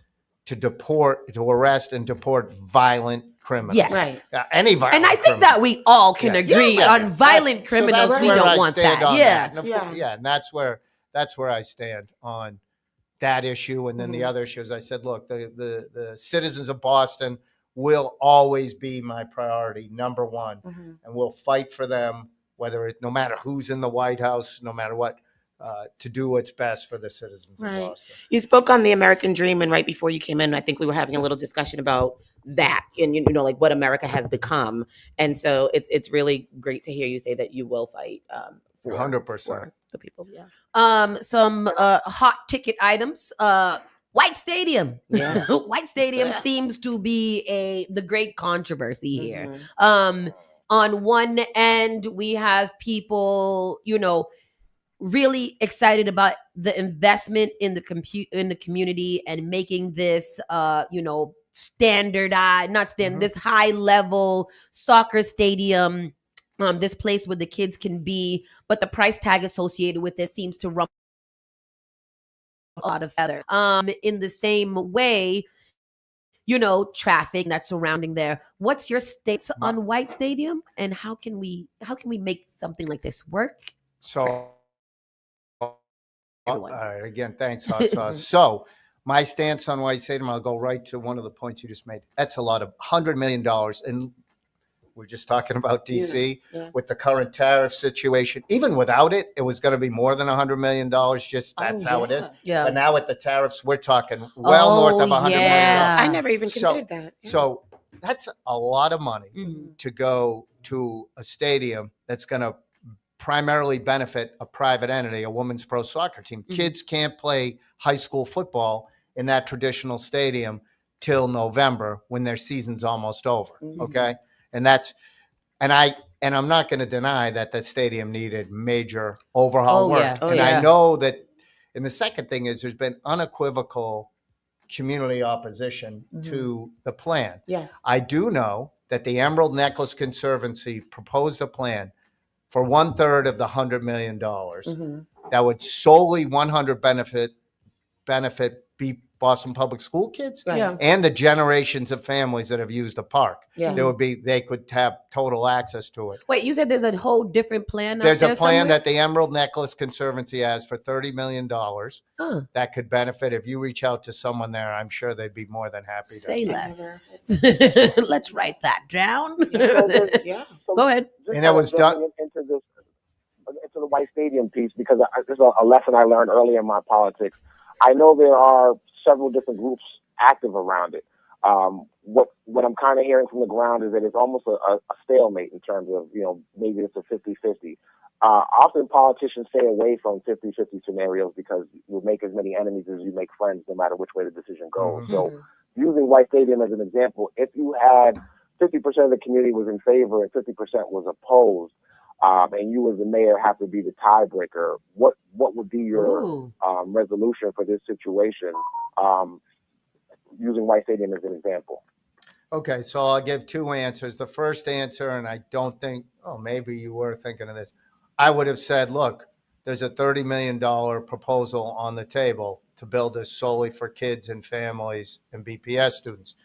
to arrest and deport violent criminals. Yes. Right. Any violent And I think criminal. that we all can agree on violent criminals. that's We where don't I want stand that. on Yeah. that. And of course, and that's where I stand on that issue. And then the other issues, I said, look, the citizens of Boston will always be my priority, number one, and we'll fight for them, no matter who's in the White House, no matter what. To do what's best for the citizens of Boston. You spoke on the American dream, and right before you came in, I think we were having a little discussion about that and like what America has become. And so it's really great to hear you say that you will fight 100% the people. Some hot ticket items. White Stadium. Yeah. White Stadium seems to be the great controversy here. On one end, we have people, really excited about the investment in the community and making this this high level soccer stadium, this place where the kids can be, but the price tag associated with it seems to rumble a lot of feather. In the same way, traffic that's surrounding there. What's your stance on White Stadium, and how can we make something like this work? So all right, again, thanks, Hot Sauce. So my stance on White Stadium, I'll go right to one of the points you just made. That's a lot of $100 million. And we're just talking about D.C. With the current tariff situation. Even without it, it was going to be more than $100 million. That's how it is. Yeah. But now with the tariffs, we're talking north of $100 million. I never even considered that. So that's a lot of money to go to a stadium that's going to primarily benefit a private entity, a women's pro soccer team. Kids can't play high school football in that traditional stadium till November when their season's almost over. Okay. And I'm not going to deny that that stadium needed major overhaul work. I know that. And the second thing is there's been unequivocal community opposition to the plan. Yes. I do know that the Emerald Necklace Conservancy proposed a plan for 1/3 of the $100 million that would solely 100 benefit be Boston Public School kids and the generations of families that have used the park. Yeah. They could have total access to it. Wait, you said there's a whole different plan? There's a plan that the Emerald Necklace Conservancy has for $30 million that could benefit. If you reach out to someone there, I'm sure they'd be more than happy to say less. Let's write that down. So Go ahead. Just And it was done into the White Stadium piece, because this is a lesson I learned early in my politics. I know there are several different groups active around it. What I'm kind of hearing from the ground is that it's almost a stalemate in terms of, maybe it's a 50-50. Often politicians stay away from 50-50 scenarios because you'll make as many enemies as you make friends, no matter which way the decision goes. Mm-hmm. So using White Stadium as an example, if you had 50% of the community was in favor and 50% was opposed, and you as the mayor have to be the tiebreaker, what would be your resolution for this situation, using White Stadium as an example? Okay, so I'll give two answers. The first answer, and I don't think, maybe you were thinking of this. I would have said, look, there's a $30 million proposal on the table to build this solely for kids and families and BPS students.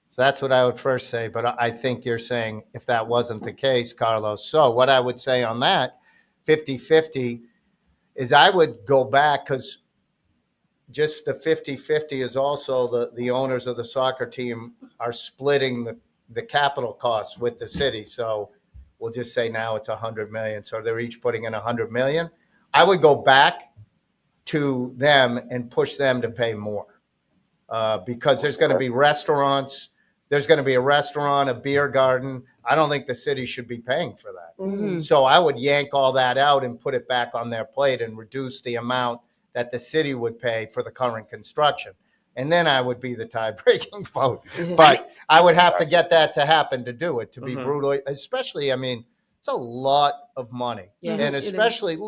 So that's what I would first say. But I think you're saying if that wasn't the case, Carlos. So what I would say on that 50-50 is I would go back, because just the 50-50 is also the owners of the soccer team are splitting the capital costs with the city. So we'll just say now it's $100 million. So they're each putting in $100 million. I would go back to them and push them to pay more, because there's going to be restaurants. There's going to be a restaurant, a beer garden. I don't think the city should be paying for that. Mm-hmm. So I would yank all that out and put it back on their plate and reduce the amount that the city would pay for the current construction. And then I would be the tie-breaking vote. But I would have to get that to happen to do it, to be brutally, especially, it's a lot of money. Yeah. And especially,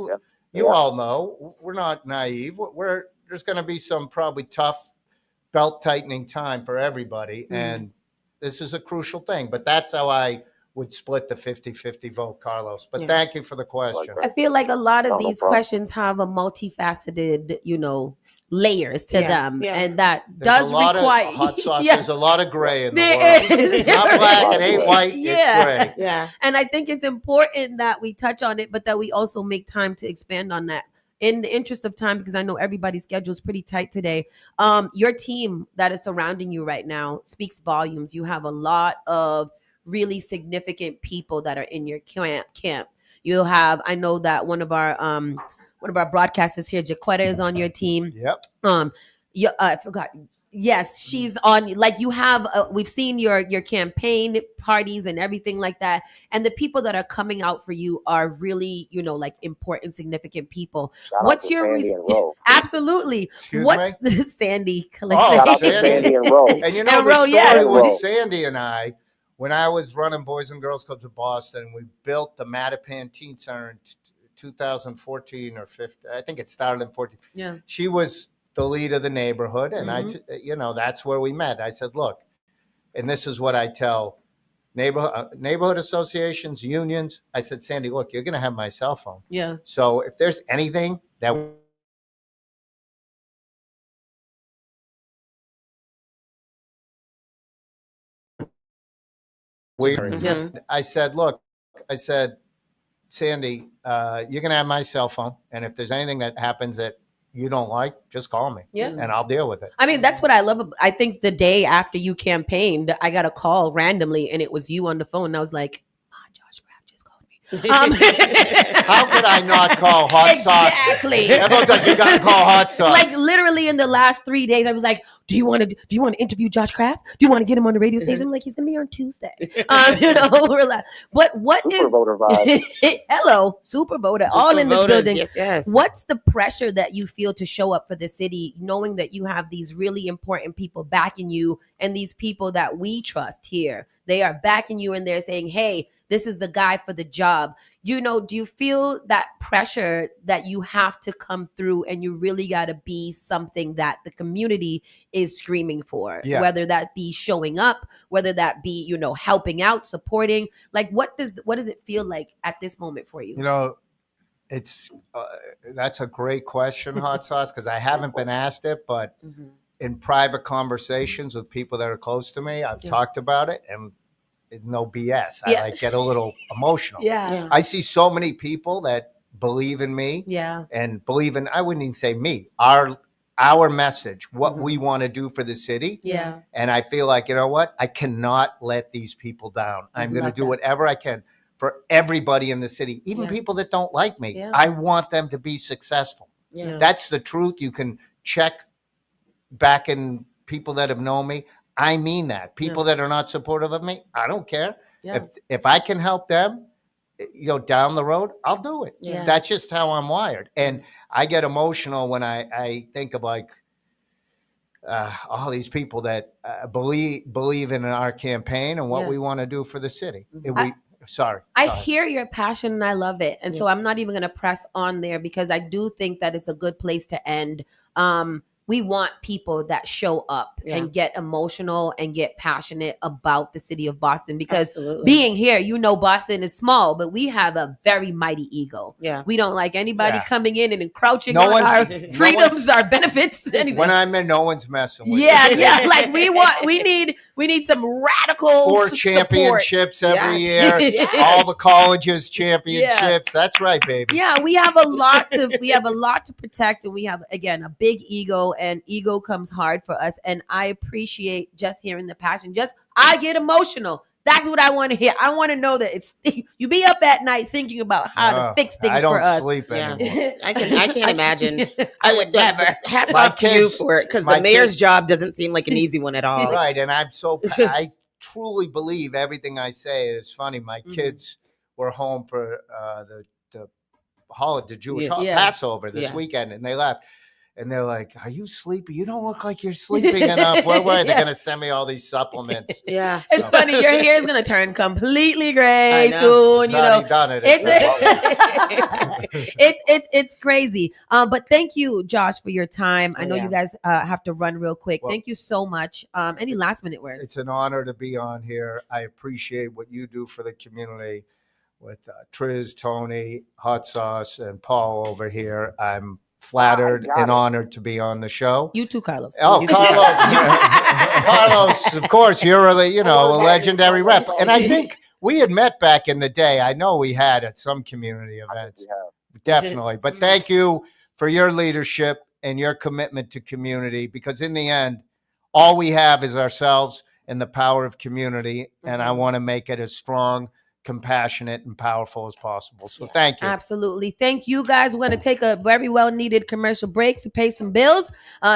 you all know, we're not naive. There's going to be some probably tough belt-tightening time for everybody. And this is a crucial thing. But that's how I would split the 50-50 vote, Carlos. But thank you for the question. I feel like a lot of these questions have a multifaceted, layers to them, and that There's does require of hot sauce. Yes. There's a lot of gray in the There world. is. It's not black, it ain't white, it's gray. Yeah. And I think it's important that we touch on it, but that we also make time to expand on that. In the interest of time, because I know everybody's schedule is pretty tight today. Your team that is surrounding you right now speaks volumes. You have a lot of really significant people that are in your camp. You have, I know that one of our broadcasters here, Jaquetta, is on your team. Yep. I forgot. Yes, she's on. Like, you have, we've seen your campaign parties and everything like that, and the people that are coming out for you are really, like, important, significant people. What's your absolutely? Excuse What's me? the Sandy? Shout out to Sandy and Roe. And you know And the Roe, story yes. with Sandy and I, when I was running Boys and Girls Clubs of Boston, we built the Mattapan Teen Center in 2014 or 15. I think it started in 14. Yeah. She was the lead of the neighborhood, and that's where we met. I said, look, and this is what I tell neighborhood associations, unions. I said, Sandy, look, you're going to have my cell phone. Yeah. So if there's anything that I said, look, Sandy, you're going to have my cell phone. And if there's anything that happens that you don't like, just call me. Yeah. And I'll deal with it. I mean, that's what I love. I think the day after you campaigned, I got a call randomly, and it was you on the phone. And I was like, Josh Kraft just called me. How could I not call hot sauce? Exactly. Everyone's like, you got to call hot sauce. Like, literally in the last 3 days, I was like, do you want to interview Josh Kraft? Do you want to get him on the radio station? I'm like, he's going to be here on Tuesday. But what Super voter vibe. Hello, super voter, all in this voters, building. yes. What's the pressure that you feel to show up for the city, knowing that you have these really important people backing you, and these people that we trust here, they are backing you and they're saying, hey, this is the guy for the job. Do you feel that pressure that you have to come through, and you really got to be something that the community is screaming for? Yeah. Whether that be showing up, whether that be, helping out, supporting, like, what does it feel like at this moment for you? It's that's a great question, Hot Sauce, because I haven't been asked it, but in private conversations with people that are close to me, I've talked about it, and no BS. I get a little emotional. Yeah. I see so many people that believe in me. Yeah. And believe in, I wouldn't even say me, our message, what we want to do for the city. Yeah. And I feel like, you know what? I cannot let these people down. I'm going to do whatever I can for everybody in the city, even people that don't like me. Yeah. I want them to be successful. Yeah. That's the truth. You can check back in people that have known me. I mean that. People that are not supportive of me, I don't care. Yeah. If I can help them, down the road, I'll do it. Yeah. That's just how I'm wired. And I get emotional when I think of like all these people that believe in our campaign and what we want to do for the city. I hear your passion and I love it. And so I'm not even going to press on there because I do think that it's a good place to end. We want people that show up and get emotional and get passionate about the city of Boston because being here, Boston is small, but we have a very mighty ego. Yeah. We don't like anybody coming in and encroaching on our freedoms, our benefits, anything. When I'm in, no one's messing with Yeah. Like we need some radical 4 championships every year. All the colleges championships. That's right, baby. Yeah, we have a lot to protect, and we have, again, a big ego, and ego comes hard for us. And I appreciate just hearing the passion. I get emotional. That's what I want to hear. I want to know that you be up at night thinking about how to fix things for us. I don't sleep anymore. I can't imagine. I would never. Hats off to you for it, because the mayor's job doesn't seem like an easy one at all. Right, and I truly believe everything I say is funny. My kids were home for the Jewish Passover this weekend, and they left. And they're like, "Are you sleepy? You don't look like you're sleeping enough. Where were they? They're going to send me all these supplements." Yeah. It's funny. Your hair is going to turn completely gray soon. It's already done it. It's crazy. But thank you, Josh, for your time. I know you guys have to run real quick. Thank you so much. Any last minute words? It's an honor to be on here. I appreciate what you do for the community with Tues, Tony, Hot Sauce, and Paul over here. I'm flattered and honored to be on the show. You too, Carlos. Oh, Carlos. Carlos, of course, you're a legendary rep. And I think we had met back in the day. I know we had at some community events. Definitely. But thank you for your leadership and your commitment to community, because in the end, all we have is ourselves and the power of community. And I want to make it as strong, compassionate, and powerful as possible. So thank you. Absolutely. Thank you, guys. We're going to take a very well-needed commercial break to pay some bills.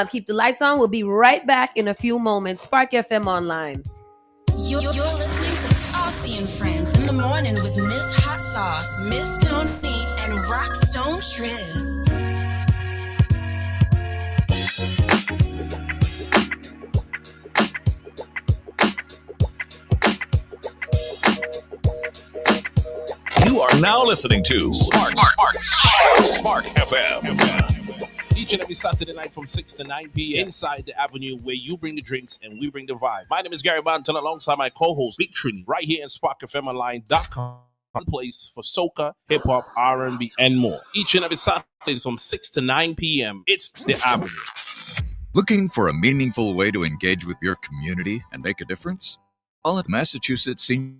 Keep the lights on. We'll be right back in a few moments. Spark FM Online. You're listening to Saucy and Friends in the morning with Miss Hot Sauce, Miss Tony, and Rockstone Tues. You are now listening to Spark FM. Each and every Saturday night from 6 to 9 p.m. inside the avenue where you bring the drinks and we bring the vibe. My name is Gary Banton alongside my co-host Big Trini right here in SparkFMOnline.com. One place for soca, hip-hop, R&B, and more. Each and every Saturday from 6 to 9 p.m. It's the avenue. Looking for a meaningful way to engage with your community and make a difference? All at Massachusetts Senior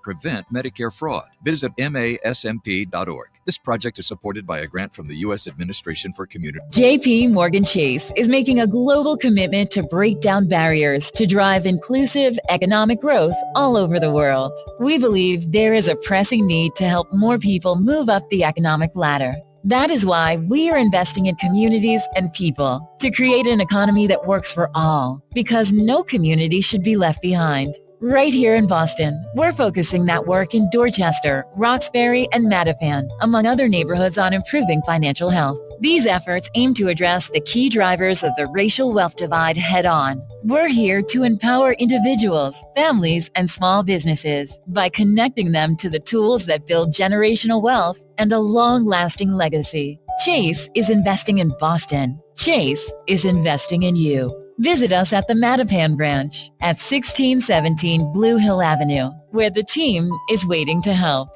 Prevent Medicare Fraud. Visit masmp.org. This project is supported by a grant from the U.S. Administration for Community. JP Morgan Chase is making a global commitment to break down barriers to drive inclusive economic growth all over the world. We believe there is a pressing need to help more people move up the economic ladder. That is why we are investing in communities and people to create an economy that works for all, because no community should be left behind. Right here in Boston, we're focusing that work in Dorchester, Roxbury, and Mattapan, among other neighborhoods, on improving financial health. These efforts aim to address the key drivers of the racial wealth divide head-on. We're here to empower individuals, families, and small businesses by connecting them to the tools that build generational wealth and a long-lasting legacy. Chase is investing in Boston. Chase is investing in you. Visit us at the Mattapan branch at 1617 Blue Hill Avenue, where the team is waiting to help.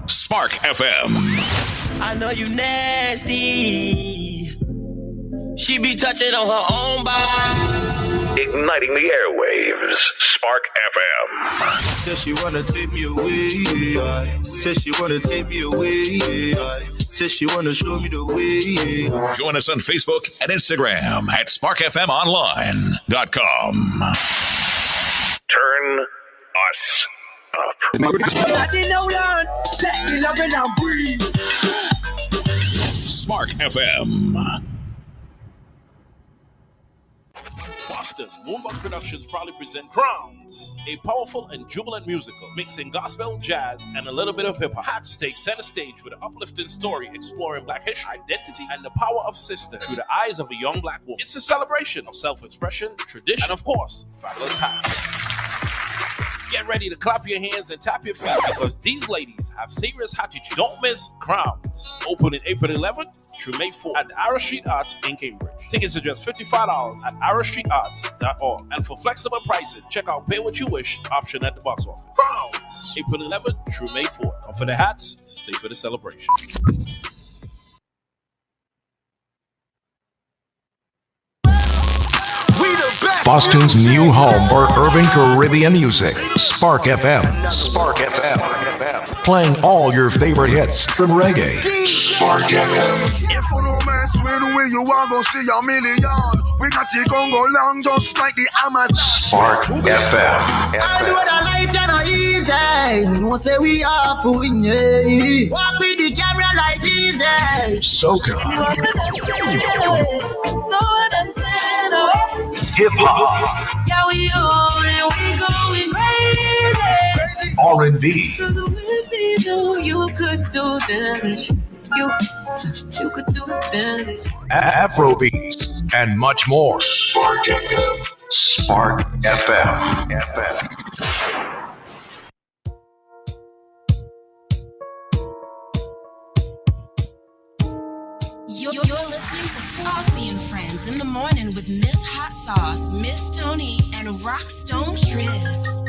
Spark FM. I know you nasty. She be touching on her own body. Igniting the airwaves. Spark FM. Says she wanna take me away. Says she wanna take me away. Says she wanna show me the way. Join us on Facebook and Instagram at sparkfmonline.com. Turn us up. Spark FM. Boston, Moonbox Productions proudly presents Crowns, a powerful and jubilant musical mixing gospel, jazz, and a little bit of hip-hop. Hats take center stage with an uplifting story exploring Black history, identity, and the power of sisterhood through the eyes of a young Black woman. It's a celebration of self-expression, tradition, and of course, fabulous hats. Get ready to clap your hands and tap your feet because these ladies have serious attitude. Don't miss Crowns. Opening April 11th through May 4th at the Arrow Street Arts in Cambridge. Tickets are just $55 at arrowstreetarts.org. And for flexible pricing, check out Pay What You Wish option at the box office. Crowns. April 11th through May 4th. Come for the hats, stay for the celebration. Boston's new home for urban Caribbean music. Spark FM. Spark FM. Playing all your favorite hits from reggae. Spark FM. If you know mess with where you are gonna see a million. We got it gon' go long just like the Amazon. Spark FM. I know that life is not easy. No say we are for win. Walk with the camera like Jesus. Soca. Hip hop. Yeah, we on and we going crazy. R&B. You could do damage. You could do damage. Afrobeats and much more. Spark FM. Spark FM. You're listening to Saucy and Friends in the morning with Miss Hot Sauce, Miss Tony, and Rockstone Tues.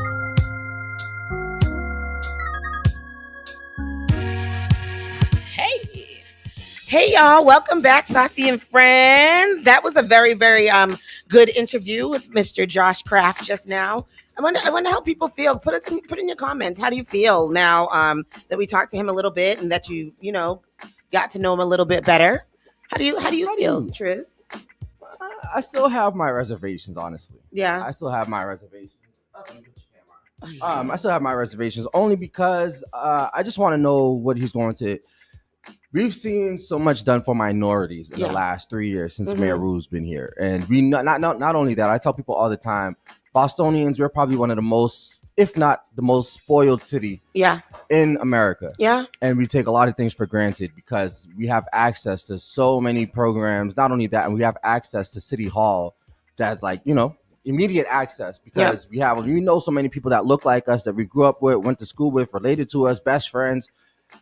Hey y'all, welcome back, Saucy and Friends. That was a very, very good interview with Mr. Josh Kraft just now. I wonder how people feel. Put in your comments. How do you feel now that we talked to him a little bit and that you got to know him a little bit better? How do you feel, Triz? I still have my reservations, honestly. Yeah. I still have my reservations. I still have my reservations only because I just want to know what he's going to. We've seen so much done for minorities in the last 3 years since Mayor Rue's been here, and we not only that. I tell people all the time, Bostonians, we're probably one of the most, if not the most spoiled city in America. Yeah. And we take a lot of things for granted because we have access to so many programs. Not only that, and we have access to City Hall that's immediate access because we know so many people that look like us, that we grew up with, went to school with, related to us, best friends.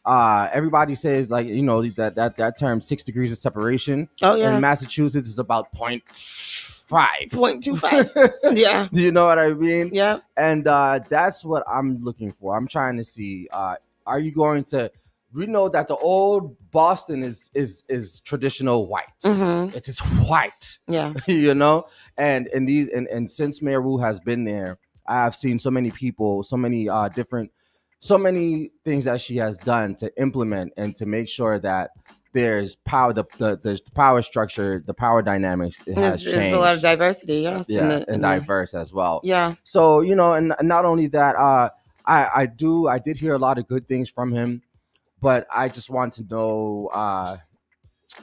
Everybody says that term 6 degrees of separation. Oh yeah. In Massachusetts is about 0.25. Yeah. Do you know what I mean? Yeah. And that's what I'm looking for. I'm trying to see, are you going to, we know that the old Boston is traditional white. Mm-hmm. It is white. Yeah. And since Mayor Rue has been there, I've seen so many people, so many things that she has done to implement and to make sure that there's power, the power structure, the power dynamics has changed. There's a lot of diversity, yes. Yeah, and diverse as well. Yeah. So, and not only that, I did hear a lot of good things from him, but I just want to know, I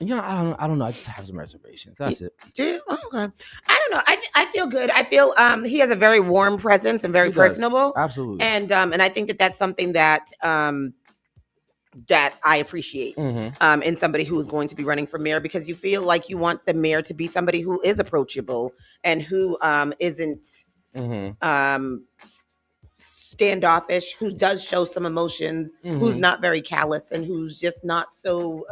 don't know. I just have some reservations. That's it. Do you? Oh, okay. I don't know. I feel good. I feel he has a very warm presence and very personable. Absolutely. And I think that that's something that that I appreciate in somebody who is going to be running for mayor, because you feel like you want the mayor to be somebody who is approachable and who isn't standoffish, who does show some emotions, who's not very callous, and who's just not so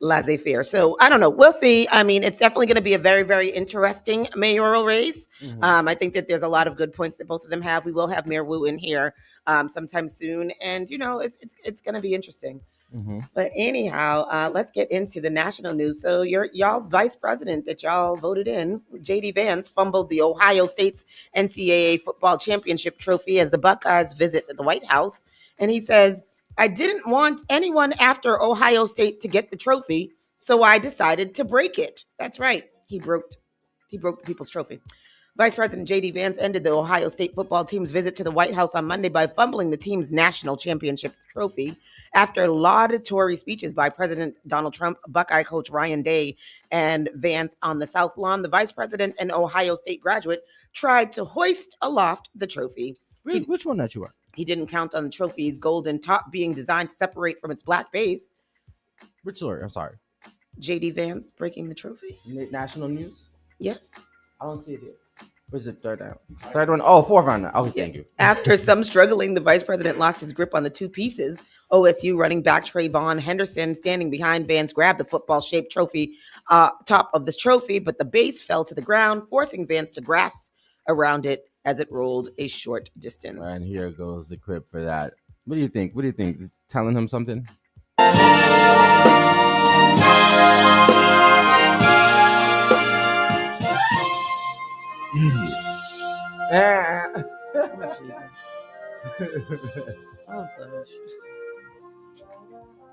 laissez-faire. So I don't know. We'll see. I mean, it's definitely going to be a very, very interesting mayoral race. I think that there's a lot of good points that both of them have. We will have Mayor Wu in here sometime soon, and it's going to be interesting. But anyhow, let's get into the national news. So y'all vice president that y'all voted in, J.D. Vance, fumbled the Ohio State's NCAA football championship trophy as the Buckeyes visit the White House. And he says I didn't want anyone after Ohio State to get the trophy, so I decided to break it. That's right. He broke the people's trophy. Vice President J.D. Vance ended the Ohio State football team's visit to the White House on Monday by fumbling the team's national championship trophy after laudatory speeches by President Donald Trump, Buckeye coach Ryan Day, and Vance on the South Lawn. The vice president and Ohio State graduate tried to hoist aloft the trophy. Which one that you are? He didn't count on the trophy's golden top being designed to separate from its black base. Which story? I'm sorry. J.D. Vance breaking the trophy. National news? Yes. I don't see it here. Where's the third down? Third one? Oh, fourth round. Oh, thank you. After some struggling, the vice president lost his grip on the two pieces. OSU running back Trayvon Henderson, standing behind Vance, grabbed the football-shaped trophy, top of the trophy, but the base fell to the ground, forcing Vance to grasp around it as it rolled a short distance. And here goes the clip for that. What do you think? Is telling him something? Idiot. Oh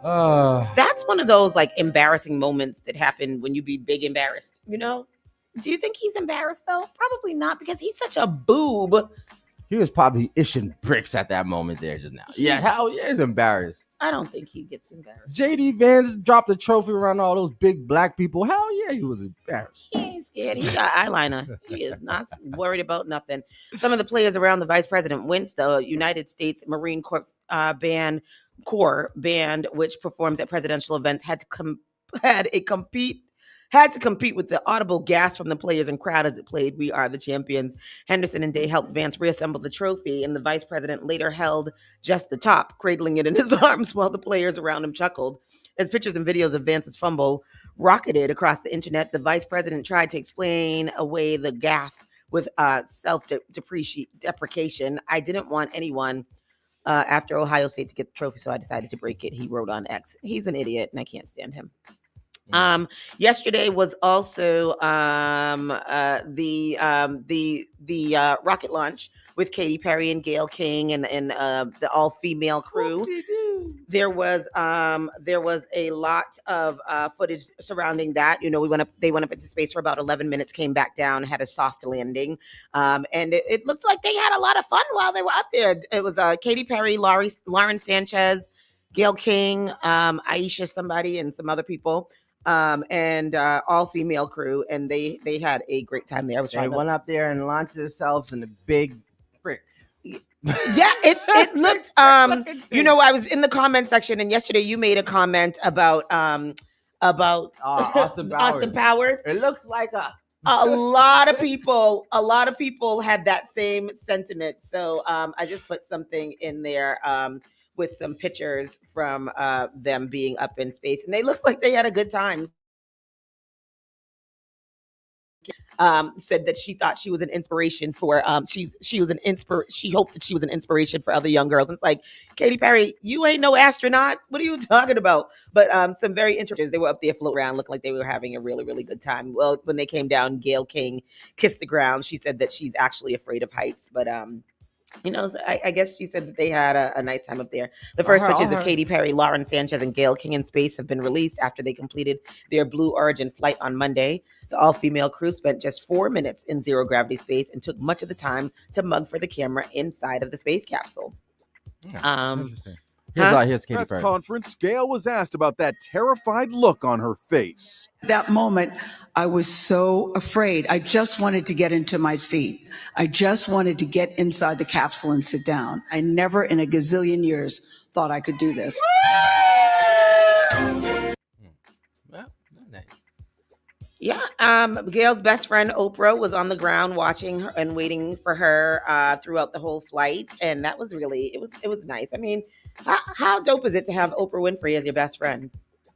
gosh. That's one of those like embarrassing moments that happen when you be big embarrassed, you know? Do you think he's embarrassed though? Probably not, because he's such a boob. He was probably ishing bricks at that moment there just now. Yeah, hell yeah, he's embarrassed. I don't think he gets embarrassed. J.D. Vance dropped the trophy around all those big black people. Hell yeah, he was embarrassed. He ain't scared. He got eyeliner. He is not worried about nothing. Some of the players around the vice president winced. The United States Marine Corps band, which performs at presidential events, had to compete with the audible gasp from the players and crowd as it played "We Are the Champions." Henderson and Day helped Vance reassemble the trophy, and the vice president later held just the top, cradling it in his arms while the players around him chuckled. As pictures and videos of Vance's fumble rocketed across the internet, the vice president tried to explain away the gaffe with self-deprecation. "I didn't want anyone after Ohio State to get the trophy, so I decided to break it," he wrote on X. He's an idiot, and I can't stand him. Yesterday was also the rocket launch with Katy Perry and Gayle King and the all-female crew. There was a lot of footage surrounding that. You know, they went up into space for about 11 minutes, came back down, had a soft landing, and it looked like they had a lot of fun while they were up there. It was Katy Perry, Lauren Sanchez, Gayle King, Aisha somebody, and some other people. And all female crew, and they had a great time there. They went up there and launched themselves in a big brick. Yeah, it looked you know, I was in the comment section, and yesterday you made a comment about Austin Powers. It looks like a lot of people had that same sentiment. So I just put something in there with some pictures from them being up in space, and they looked like they had a good time. Said that she thought she was an inspiration for she hoped that she was an inspiration for other young girls. And it's like, Katy Perry, you ain't no astronaut. What are you talking about? But some very interesting. They were up there floating around, looked like they were having a really, really good time. Well, when they came down, Gayle King kissed the ground. She said that she's actually afraid of heights, but you know, I guess she said that they had a nice time up there. The first pictures of Katy Perry, Lauren Sanchez, and Gayle King in space have been released after they completed their Blue Origin flight on Monday. The all-female crew spent just 4 minutes in zero-gravity space and took much of the time to mug for the camera inside of the space capsule. Interesting. Here's Katy Press Perry. conference, Gayle was asked about that terrified look on her face. That moment, I was so afraid. I just wanted to get into my seat. I just wanted to get inside the capsule and sit down. I never in a gazillion years thought I could do this. Well, nice. Yeah, Gayle's best friend Oprah was on the ground watching her and waiting for her throughout the whole flight, and that was really it was nice. I mean, how dope is it to have Oprah Winfrey as your best friend?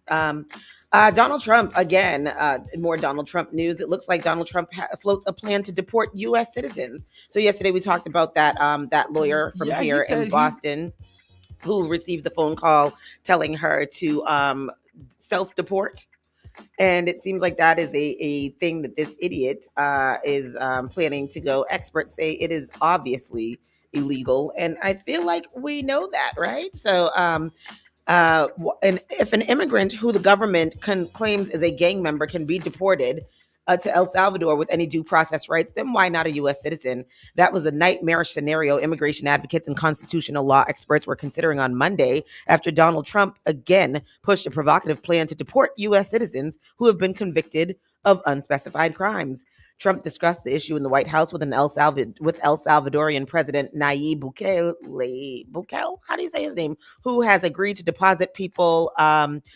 Donald Trump, again, more Donald Trump news. It looks like Donald Trump floats a plan to deport U.S. citizens. So yesterday we talked about that lawyer from here in Boston who received the phone call telling her to self-deport. And it seems like that is a thing that this idiot is planning to go. Experts say it is obviously illegal. And I feel like we know that, right? So, and if an immigrant who the government claims is a gang member can be deported to El Salvador with any due process rights, then why not a U.S. citizen? That was a nightmarish scenario immigration advocates and constitutional law experts were considering on Monday after Donald Trump again pushed a provocative plan to deport U.S. citizens who have been convicted of unspecified crimes. Trump discussed the issue in the White House with El Salvadorian President Nayib Bukele, how do you say his name, who has agreed to deposit people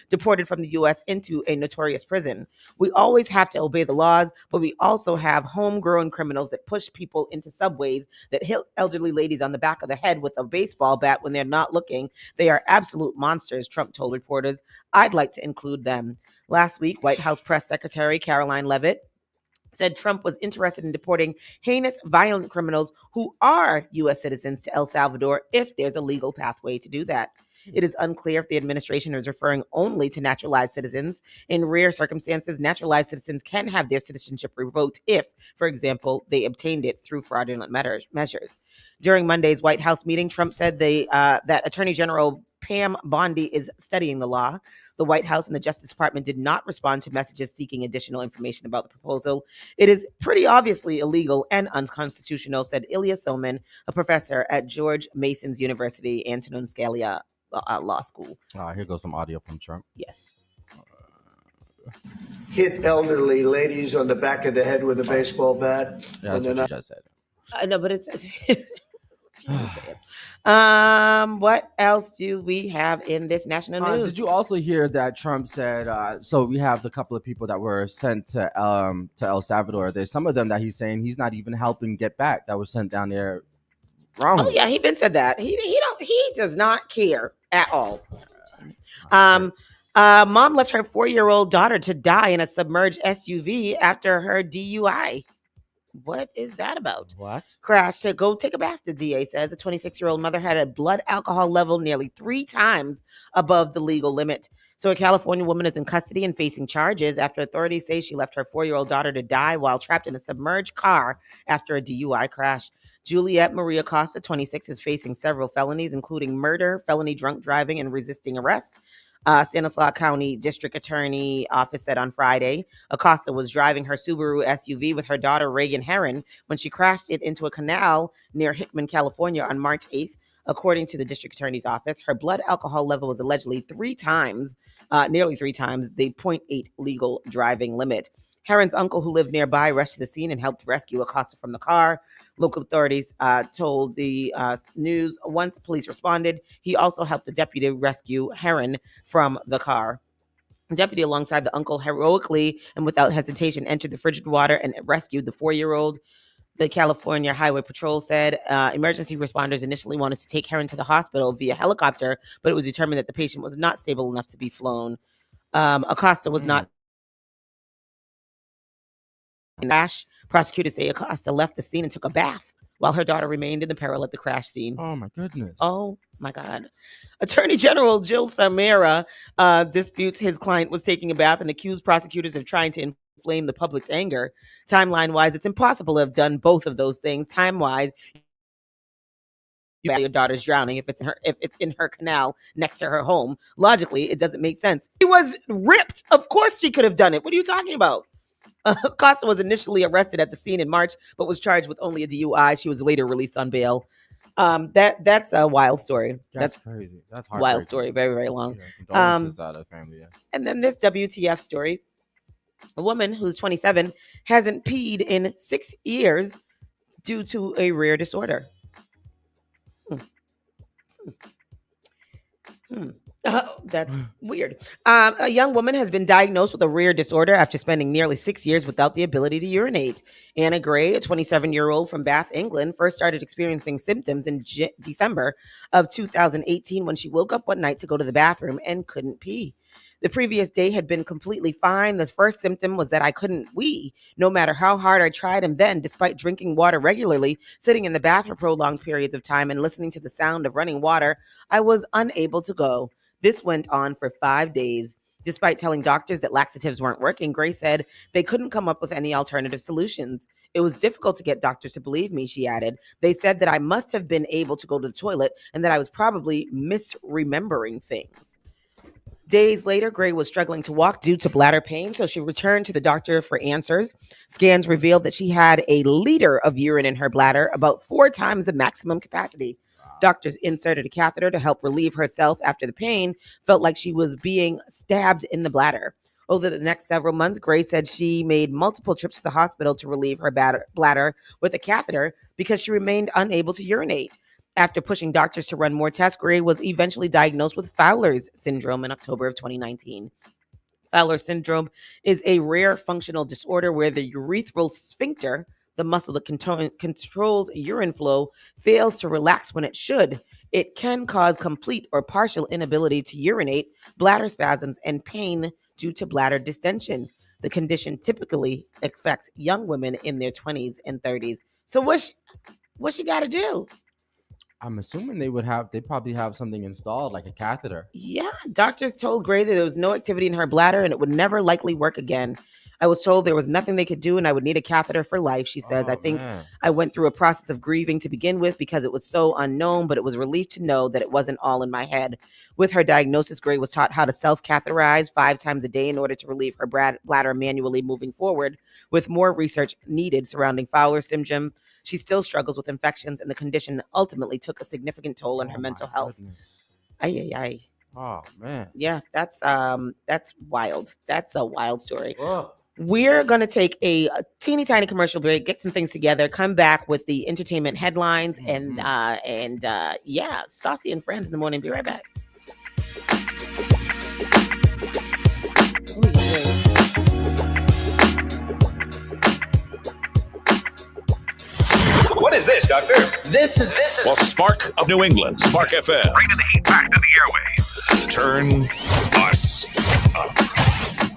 deported from the U.S. into a notorious prison. We always have to obey the laws, but we also have homegrown criminals that push people into subways, that hit elderly ladies on the back of the head with a baseball bat when they're not looking. They are absolute monsters, Trump told reporters. I'd like to include them. Last week, White House Press Secretary Caroline Leavitt said Trump was interested in deporting heinous, violent criminals who are U.S. citizens to El Salvador if there's a legal pathway to do that. It is unclear if the administration is referring only to naturalized citizens. In rare circumstances, naturalized citizens can have their citizenship revoked if, for example, they obtained it through fraudulent measures. During Monday's White House meeting, Trump said that Attorney General Pam Bondi is studying the law. The White House and the Justice Department did not respond to messages seeking additional information about the proposal. It is pretty obviously illegal and unconstitutional, said Ilya Soman, a professor at George Mason's University, Antonin Scalia Law School. Here goes some audio from Trump. Yes. Hit elderly ladies on the back of the head with a baseball bat. Yeah, that's what you just said. I know, but it's what else do we have in this national news? Did you also hear that Trump said, so we have the couple of people that were sent to El Salvador. There's some of them that he's saying he's not even helping get back that were sent down there wrong. Oh yeah, he been said that. He does not care at all. Mom left her 4-year-old daughter to die in a submerged SUV after her DUI. What is that about? What? Crashed to go take a bath, the DA says. The 26-year-old mother had a blood alcohol level nearly 3 times above the legal limit. So a California woman is in custody and facing charges after authorities say she left her 4-year-old daughter to die while trapped in a submerged car after a DUI crash. Juliet Maria Costa, 26, is facing several felonies, including murder, felony drunk driving, and resisting arrest. Stanislaus County District Attorney Office said on Friday, Acosta was driving her Subaru SUV with her daughter Reagan Herron when she crashed it into a canal near Hickman, California on March 8th. According to the District Attorney's Office, her blood alcohol level was allegedly nearly 3 times the 0.8 legal driving limit. Herron's uncle, who lived nearby, rushed to the scene and helped rescue Acosta from the car. Local authorities told the news once police responded, he also helped a deputy rescue Herron from the car. The deputy, alongside the uncle, heroically and without hesitation entered the frigid water and rescued the 4-year-old. The California Highway Patrol said emergency responders initially wanted to take Herron to the hospital via helicopter, but it was determined that the patient was not stable enough to be flown. Acosta was not. Prosecutors say Acosta left the scene and took a bath while her daughter remained in the peril at the crash scene. Oh, my goodness. Oh, my God. Attorney General Jill Samara disputes his client was taking a bath and accused prosecutors of trying to inflame the public's anger. Timeline-wise, it's impossible to have done both of those things. Time-wise, your daughter's drowning if it's in her canal next to her home. Logically, it doesn't make sense. She was ripped. Of course she could have done it. What are you talking about? Costa was initially arrested at the scene in March, but was charged with only a DUI. She was later released on bail. That's a wild story. That's crazy. That's a wild story. Very, very long. Condolences out of the family. Yeah. And then this WTF story. A woman who's 27 hasn't peed in 6 years due to a rare disorder. That's weird. A young woman has been diagnosed with a rare disorder after spending nearly 6 years without the ability to urinate. Anna Gray, a 27-year-old from Bath, England, first started experiencing symptoms in December of 2018 when she woke up one night to go to the bathroom and couldn't pee. The previous day had been completely fine. The first symptom was that I couldn't wee, no matter how hard I tried. And then, despite drinking water regularly, sitting in the bath for prolonged periods of time, and listening to the sound of running water, I was unable to go. This went on for 5 days. Despite telling doctors that laxatives weren't working, Gray said they couldn't come up with any alternative solutions. It was difficult to get doctors to believe me, she added. They said that I must have been able to go to the toilet and that I was probably misremembering things. Days later, Gray was struggling to walk due to bladder pain, so she returned to the doctor for answers. Scans revealed that she had a liter of urine in her bladder, about 4 times the maximum capacity. Doctors inserted a catheter to help relieve herself after the pain felt like she was being stabbed in the bladder. Over the next several months, Gray said she made multiple trips to the hospital to relieve her bladder with a catheter because she remained unable to urinate. After pushing doctors to run more tests, Gray was eventually diagnosed with Fowler's syndrome in October of 2019. Fowler's syndrome is a rare functional disorder where the urethral sphincter, the muscle that controls urine flow, fails to relax when it should. It can cause complete or partial inability to urinate, bladder spasms, and pain due to bladder distension. The condition typically affects young women in their 20s and 30s. So what's she got to do? I'm assuming they probably have something installed, like a catheter. Yeah, doctors told Gray that there was no activity in her bladder and it would never likely work again. I was told there was nothing they could do and I would need a catheter for life, she says. I think I went through a process of grieving to begin with because it was so unknown, but it was a relief to know that it wasn't all in my head. With her diagnosis, Gray was taught how to self-catheterize 5 times a day in order to relieve her bladder manually moving forward. With more research needed surrounding Fowler's syndrome, she still struggles with infections, and the condition ultimately took a significant toll on her mental health. Ay. Oh man. Yeah, that's wild. That's a wild story. Whoa. We're going to take a teeny tiny commercial break, get some things together, come back with the entertainment headlines, and Saucy and Friends in the morning. Be right back. What is this, Doctor? This is Well, Spark of New England, Spark FM. Bringing the heat back to the airwaves. Turn us up.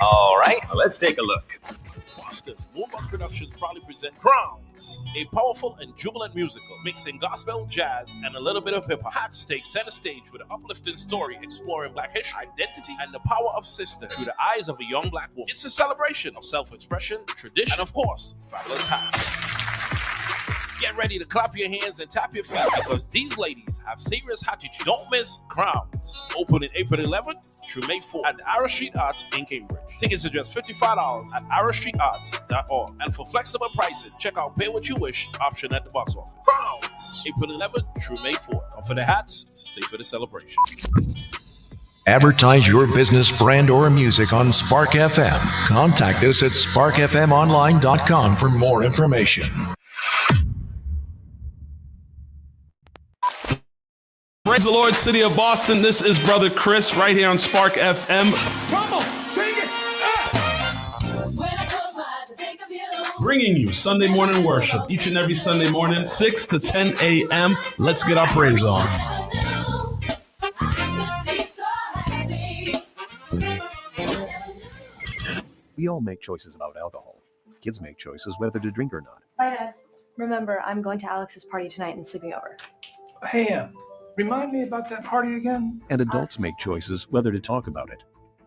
All right. Well, let's take a look. Boston, Moonbox Productions proudly present Crowns, a powerful and jubilant musical mixing gospel, jazz, and a little bit of hip-hop. Hats take center stage with an uplifting story exploring Black history, identity, and the power of sisterhood through the eyes of a young Black woman. It's a celebration of self-expression, tradition, and of course, fabulous hats. Get ready to clap your hands and tap your feet because these ladies have serious attitude. Don't miss Crowns. Opening April 11th through May 4th at the Arrow Street Arts in Cambridge. Tickets are just $55 at arrowstreetarts.org. And for flexible pricing, check out Pay What You Wish option at the box office. Crowns. April 11th through May 4th. And for the hats, stay for the celebration. Advertise your business, brand, or music on Spark FM. Contact us at sparkfmonline.com for more information. Praise the Lord, City of Boston. This is Brother Chris right here on Spark FM. Come on, sing it. Bringing you Sunday morning worship each and every Sunday morning, 6 to 10 a.m. Let's get our praise on. We all make choices about alcohol. Kids make choices whether to drink or not. Bye, Dad. Remember, I'm going to Alex's party tonight and sleeping over. Hey, remind me about that party again? And adults make choices whether to talk about it.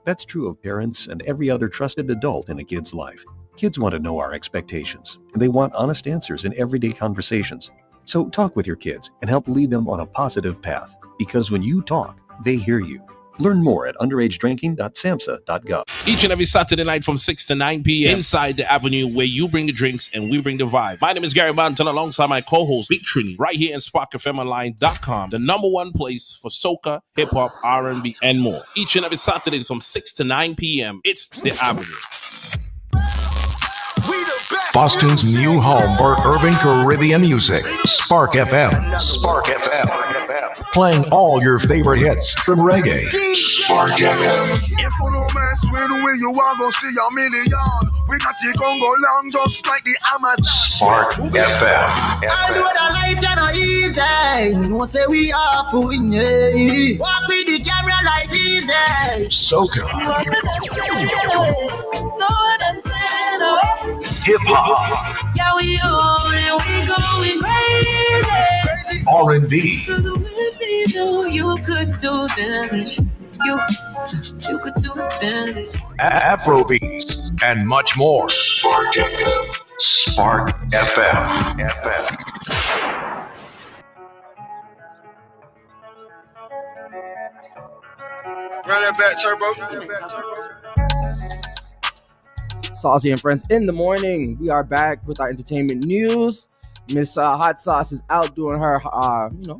That's true of parents and every other trusted adult in a kid's life. Kids want to know our expectations, and they want honest answers in everyday conversations. So talk with your kids and help lead them on a positive path, because when you talk, they hear you. Learn more at underagedrinking.samhsa.gov. Each and every Saturday night from 6 to 9 p.m. inside the Avenue, where you bring the drinks and we bring the vibe. My name is Gary Banton alongside my co-host Big Trini right here in SparkFMOnline.com, the number one place for soca, hip-hop, R&B, and more. Each and every Saturday from 6 to 9 p.m. It's the Avenue. Boston's new home for urban Caribbean music. Spark FM. Spark FM. Playing all your favorite hits from reggae. Spark FM. If you no mess with the way you are gonna see a million. We got to go long just like the Amazon. Spark FM. I know the life is not easy. No say we are fooling. Walk with the camera like easy. Soca. No one said Hip hop. yeah, we going crazy. R&B. You could do damage. You You could do the damage. Afrobeats, and much more. Spark FM. Spark FM. Run that back, Turbo. Saucy and Friends in the morning. We are back with our entertainment news. Miss Hot Sauce is out doing her,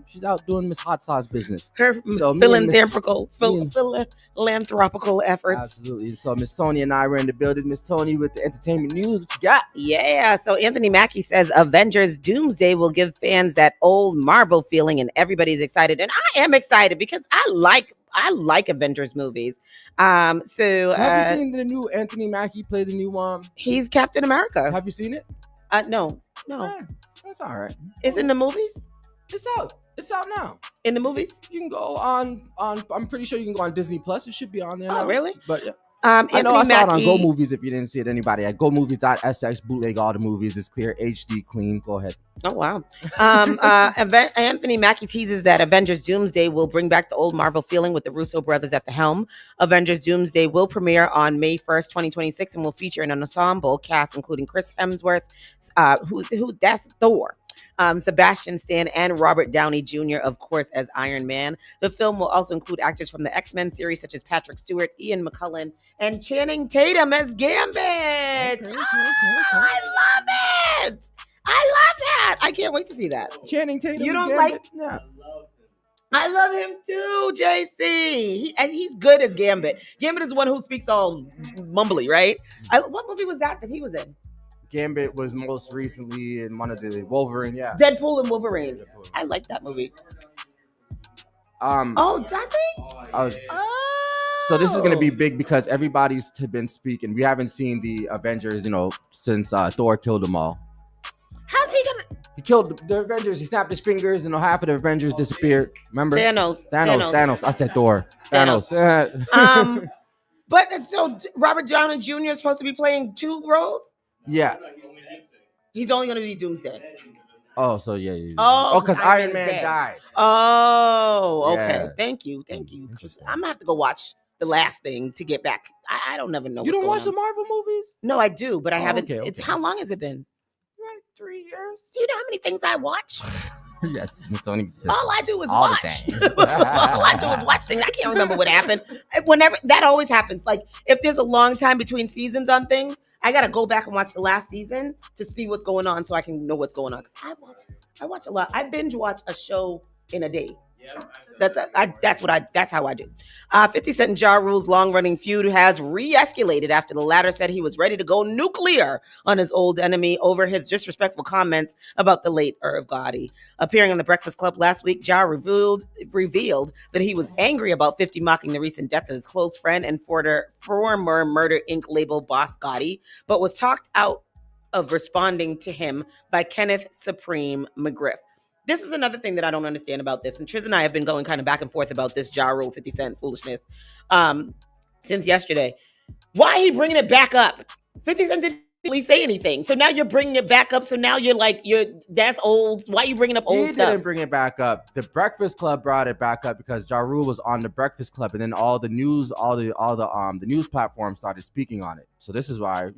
she's out doing Miss Hot Sauce business. Her philanthropical efforts. Absolutely. So Miss Tony and I were in the building. Miss Tony with the entertainment news. What you got? Yeah. So Anthony Mackie says Avengers Doomsday will give fans that old Marvel feeling, and everybody's excited. And I am excited because I like Avengers movies. Have you seen the new Anthony Mackie play the new one? He's Captain America. Have you seen it? No. That's all right. It's in the movies? It's out. It's out now. In the movies? You can go on I'm pretty sure you can go on Disney Plus. It should be on there now. Oh, really? But yeah. I know I saw it on Go Movies if you didn't see it. Anybody at GoMovies.sx, bootleg all the movies. It's clear, HD, clean. Go ahead. Oh, wow. Anthony Mackie teases that Avengers Doomsday will bring back the old Marvel feeling with the Russo brothers at the helm. Avengers Doomsday will premiere on May 1st, 2026, and will feature an ensemble cast including Chris Hemsworth, that's Thor. Sebastian Stan and Robert Downey Jr., of course, as Iron Man. The film will also include actors from the X-Men series such as Patrick Stewart, Ian McKellen, and Channing Tatum as Gambit. I love it. I love that. I can't wait to see that. Channing Tatum. You don't Gambit? like? Yeah. I love him too, JC. He's good as Gambit. Gambit is the one who speaks all mumbly, right? What movie was that he was in? Gambit was most recently in one of the Wolverine, yeah. Deadpool and Wolverine. I like that movie. Does he? So this is going to be big because everybody's been speaking. We haven't seen the Avengers, since Thor killed them all. How's he gonna? He killed the Avengers. He snapped his fingers, and half of the Avengers disappeared. Remember? Thanos. I said Thor. Thanos. But so Robert Downey Jr. is supposed to be playing two roles. Yeah. He's only going to be Doomsday. Oh, so yeah. Oh, because Iron Man died. Oh, okay. Yeah. Thank you. I'm gonna have to go watch the last thing to get back. I don't never know. You don't watch the Marvel movies? No, I do, but I haven't. Okay. It's how long has it been? Like 3 years. Do you know how many things I watch? Yes, Tony. All I do is watch. All I do is watch things. I can't remember what happened. Whenever that always happens. Like if there's a long time between seasons on things, I gotta go back and watch the last season to see what's going on, so I can know what's going on. I watch a lot. I binge watch a show in a day. That's how I do. 50 Cent and Ja Rule's long-running feud has re-escalated after the latter said he was ready to go nuclear on his old enemy over his disrespectful comments about the late Irv Gotti. Appearing on The Breakfast Club last week, Ja revealed that he was angry about 50 mocking the recent death of his close friend and former Murder Inc. label boss Gotti, but was talked out of responding to him by Kenneth Supreme McGriff. This is another thing that I don't understand about this. And Triz and I have been going kind of back and forth about this Ja Rule 50 Cent foolishness since yesterday. Why are he bringing it back up? 50 Cent didn't really say anything. So now you're bringing it back up. So now that's old. Why are you bringing up old stuff? He didn't bring it back up. The Breakfast Club brought it back up because Ja Rule was on the Breakfast Club, and then all the news platforms started speaking on it. So this is why,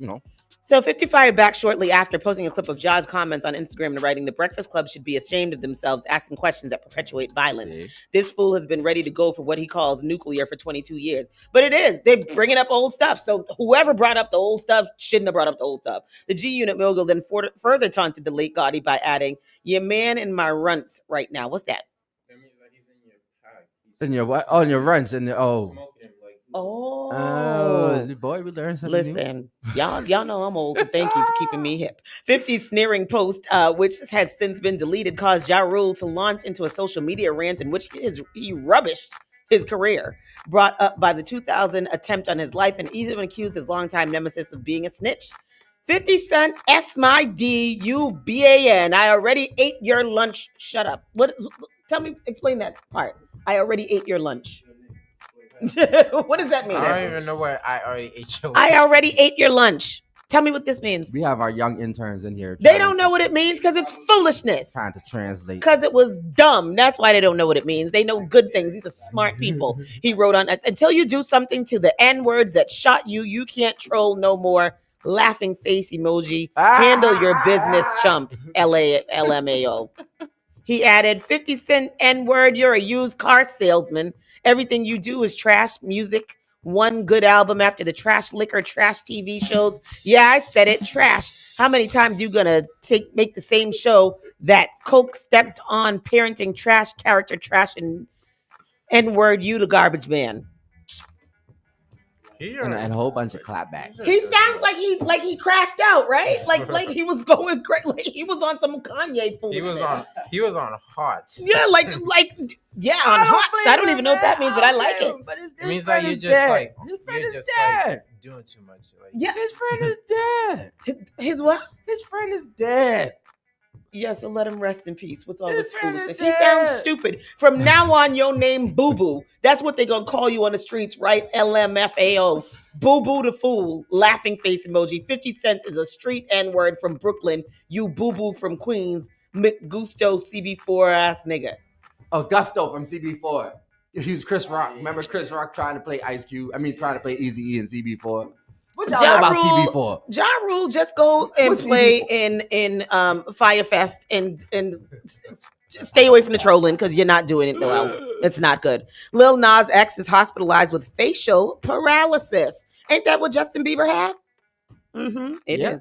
So 50 fired back shortly after posting a clip of Ja's comments on Instagram and writing, "The Breakfast Club should be ashamed of themselves asking questions that perpetuate violence. This fool has been ready to go for what he calls nuclear for 22 years. But it is. They're bringing up old stuff. So whoever brought up the old stuff shouldn't have brought up the old stuff. The G-Unit mogul then further taunted the late Gotti by adding, "Your man in my runts right now." What's that? That means that he's in your pack. In your what? Oh, in your runs. Boy, we learned something. Listen, y'all know I'm old, so thank you for keeping me hip. 50's sneering post, which has since been deleted, caused Ja Rule to launch into a social media rant in which he rubbished his career, brought up by the 2000 attempt on his life, and even accused his longtime nemesis of being a snitch. 50 Cent, SMIDUBAN. I already ate your lunch. Shut up. What? Explain that part. I already ate your lunch. What does that mean? I don't even know what I already ate your lunch. I already ate your lunch. Tell me what this means. We have our young interns in here. They don't know what it means because it's foolishness. Trying to translate. Because it was dumb. That's why they don't know what it means. They know good things. These are smart people. He wrote on X, until you do something to the N words that shot you, you can't troll no more. Laughing face emoji. Handle your business, chump. LMAO. He added 50 cent N word. You're a used car salesman. Everything you do is trash music. One good album after the trash liquor, trash TV shows. Yeah, I said it, trash. How many times you gonna make the same show that Coke stepped on parenting trash, character trash, and N-word, you the garbage man? And a whole bunch of clapbacks. He sounds like he crashed out, right? Like he was going great. Like he was on some Kanye foolishness. He was on Hots. Yeah, on Hots. I don't even know what that means, but I like it. But it means like you're just like doing too much. Like, yeah, his friend is dead. His what? His friend is dead. Yeah, so let him rest in peace. What's all this foolishness? He sounds stupid. From now on, your name Boo Boo. That's what they're gonna call you on the streets, right? LMFAO. Boo Boo the fool. Laughing face emoji. 50 Cent is a street N-word from Brooklyn. You Boo Boo from Queens. McGusto CB4 ass nigga. Oh, Gusto from CB4. He was Chris Rock. Remember Chris Rock trying to play trying to play Eazy-E in CB4? What y'all know about CB4? Ja Rule, just go and play in Firefest and stay away from the trolling because you're not doing it well. It's not good. Lil Nas X is hospitalized with facial paralysis. Ain't that what Justin Bieber had? It is.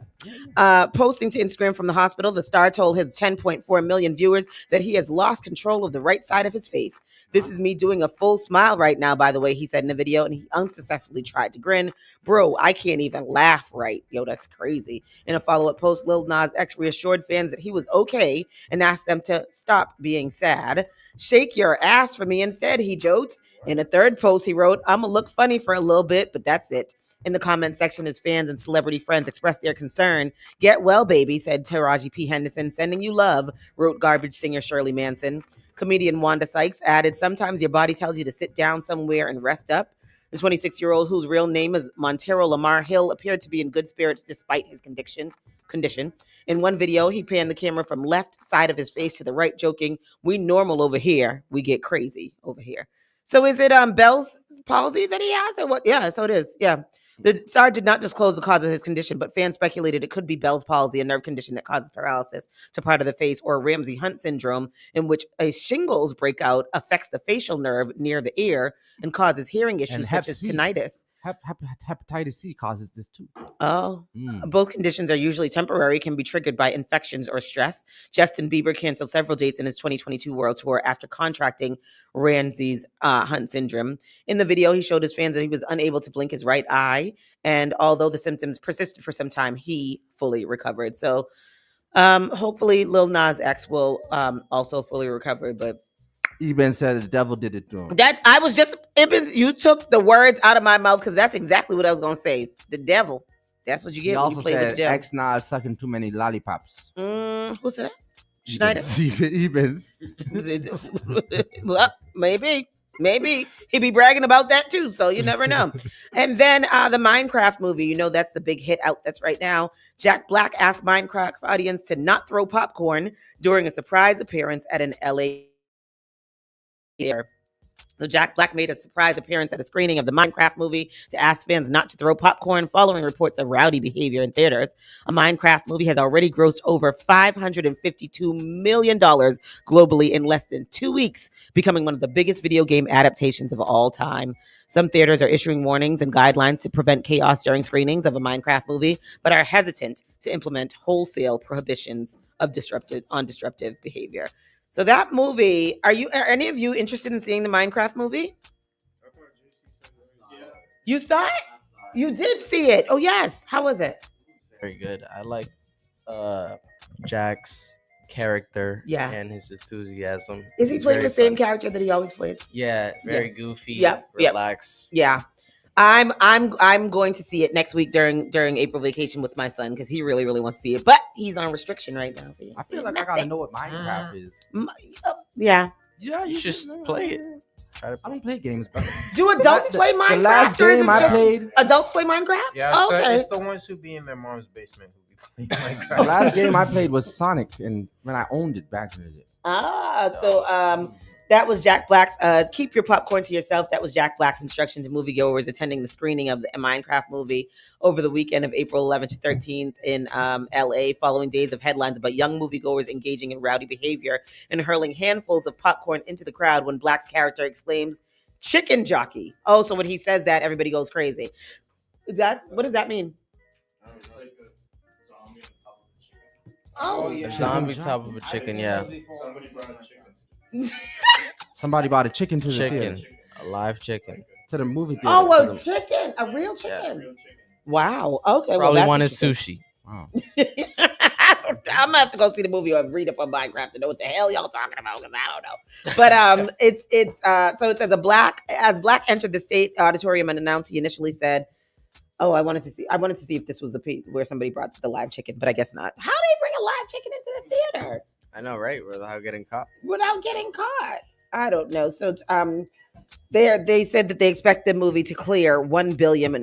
Posting to Instagram from the hospital, the star told his 10.4 million viewers that he has lost control of the right side of his face. This is me doing a full smile right now, by the way, he said in the video, and he unsuccessfully tried to grin. Bro, I can't even laugh right. Yo, that's crazy. In a follow-up post, Lil Nas X reassured fans that he was okay and asked them to stop being sad. Shake your ass for me instead, he joked. In a third post, he wrote, I'm gonna look funny for a little bit, but that's it. In the comment section, his fans and celebrity friends expressed their concern. Get well, baby, said Taraji P. Henderson. Sending you love, wrote garbage singer Shirley Manson. Comedian Wanda Sykes added, sometimes your body tells you to sit down somewhere and rest up. The 26-year-old, whose real name is Montero Lamar Hill, appeared to be in good spirits despite his condition. In one video, he panned the camera from left side of his face to the right, joking, we normal over here, we get crazy over here. So is it Bell's palsy that he has or what? Yeah, so it is. Yeah. The star did not disclose the cause of his condition, but fans speculated it could be Bell's palsy, a nerve condition that causes paralysis to part of the face, or Ramsay-Hunt syndrome, in which a shingles breakout affects the facial nerve near the ear and causes hearing issues such as tinnitus. Hepatitis C causes this too. Oh, both conditions are usually temporary, can be triggered by infections or stress. Justin Bieber canceled several dates in his 2022 world tour after contracting Ramsay-Hunt syndrome. In the video, he showed his fans that he was unable to blink his right eye, and although the symptoms persisted for some time, he fully recovered. So hopefully Lil Nas X will also fully recover, but Eben said the devil did it to him. You took the words out of my mouth because that's exactly what I was gonna say. The devil. That's what you get. He when also you play said with the devil. X-Nas sucking too many lollipops. Who said that? Schneider. Ebens. Well, maybe he'd be bragging about that too. So you never know. And then the Minecraft movie. You know that's the big hit out that's right now. Jack Black asked Minecraft audience to not throw popcorn during a surprise appearance at an LA. So Jack Black made a surprise appearance at a screening of the Minecraft movie to ask fans not to throw popcorn following reports of rowdy behavior in theaters. A Minecraft movie has already grossed over $552 million globally in less than 2 weeks, becoming one of the biggest video game adaptations of all time. Some theaters are issuing warnings and guidelines to prevent chaos during screenings of a Minecraft movie, but are hesitant to implement wholesale prohibitions of disruptive behavior. So that movie, are any of you interested in seeing the Minecraft movie? You saw it? You did see it. Oh, yes. How was it? Very good. I like Jack's character and his enthusiasm. Is he playing the same character that he always plays? Yeah, very goofy. Yep. Relax. Yeah. I'm going to see it next week during April vacation with my son because he really, really wants to see it. But he's on restriction right now. So I feel like I gotta know what Minecraft is. Yeah. Yeah, you should play it. I don't play games, bro. Do adults play Minecraft? The last game I played. Adults play Minecraft? Yeah, Okay. it's the ones who be in their mom's basement who be playing Minecraft. The last game I played was Sonic, and when I owned it back in the day. So that was Jack Black's keep your popcorn to yourself. That was Jack Black's instruction to moviegoers attending the screening of the Minecraft movie over the weekend of April 11th to 13th in LA, following days of headlines about young moviegoers engaging in rowdy behavior and hurling handfuls of popcorn into the crowd when Black's character exclaims, "Chicken jockey." Oh, so when he says that, everybody goes crazy. What does that mean? Oh, A zombie top of a chicken, yeah. Somebody bought a chicken to the theater. A live chicken. To the movie theater. Oh, a chicken. A real chicken. Yeah. Wow. Okay. Probably wanted sushi. Wow. I'm gonna have to go see the movie or read up on Minecraft to know what the hell y'all talking about, because I don't know. But it's so it says as Black entered the state auditorium and announced, he initially said, "Oh, I wanted to see if this was the piece where somebody brought the live chicken, but I guess not." How do they bring a live chicken into the theater? I know, right? Without getting caught. I don't know. So they said that they expect the movie to clear $1 billion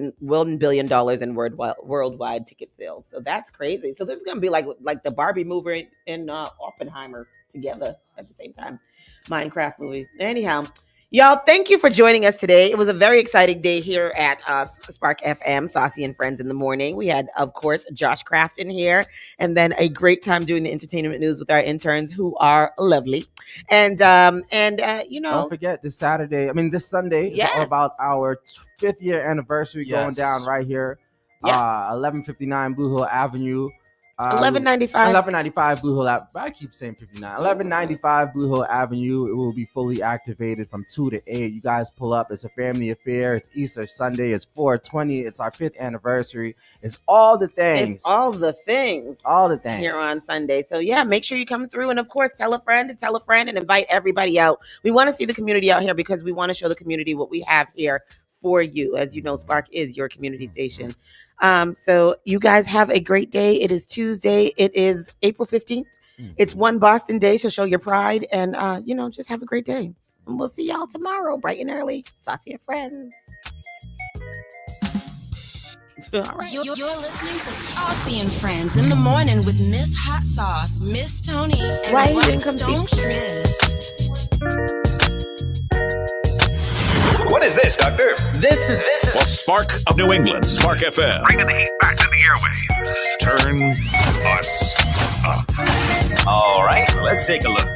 in worldwide ticket sales. So that's crazy. So this is gonna be like the Barbie movie and Oppenheimer together at the same time. Minecraft movie. Anyhow, y'all, thank you for joining us today. It was a very exciting day here at Spark FM, Saucy and Friends in the Morning. We had, of course, Josh Kraft in here, and then a great time doing the entertainment news with our interns, who are lovely. And you know, don't forget this Sunday is all about our 5th year anniversary going down right here. 1159 Blue Hill Avenue. 1195 Blue Hill Avenue. I keep saying 59. 1195 Blue Hill Avenue. It will be fully activated from 2 to 8. You guys pull up. It's a family affair. It's Easter Sunday. It's 420. It's our 5th anniversary. It's all the things. It's all the things. All the things. Here on Sunday. So yeah, make sure you come through. And of course, tell a friend and invite everybody out. We want to see the community out here because we want to show the community what we have here for you. As you know, Spark is your community station. So you guys have a great day. It is Tuesday. It is April 15th. It's One Boston Day, so show your pride and, just have a great day. And we'll see y'all tomorrow, bright and early. Saucy and Friends. Right. You're listening to Saucy and Friends in the Morning with Miss Hot Sauce, Miss Tony, and Rockstone Tues. What is this, Doctor? This is Well, Spark of New England, Spark FM. Bringing the heat back to the airwaves. Turn us up. All right, let's take a look.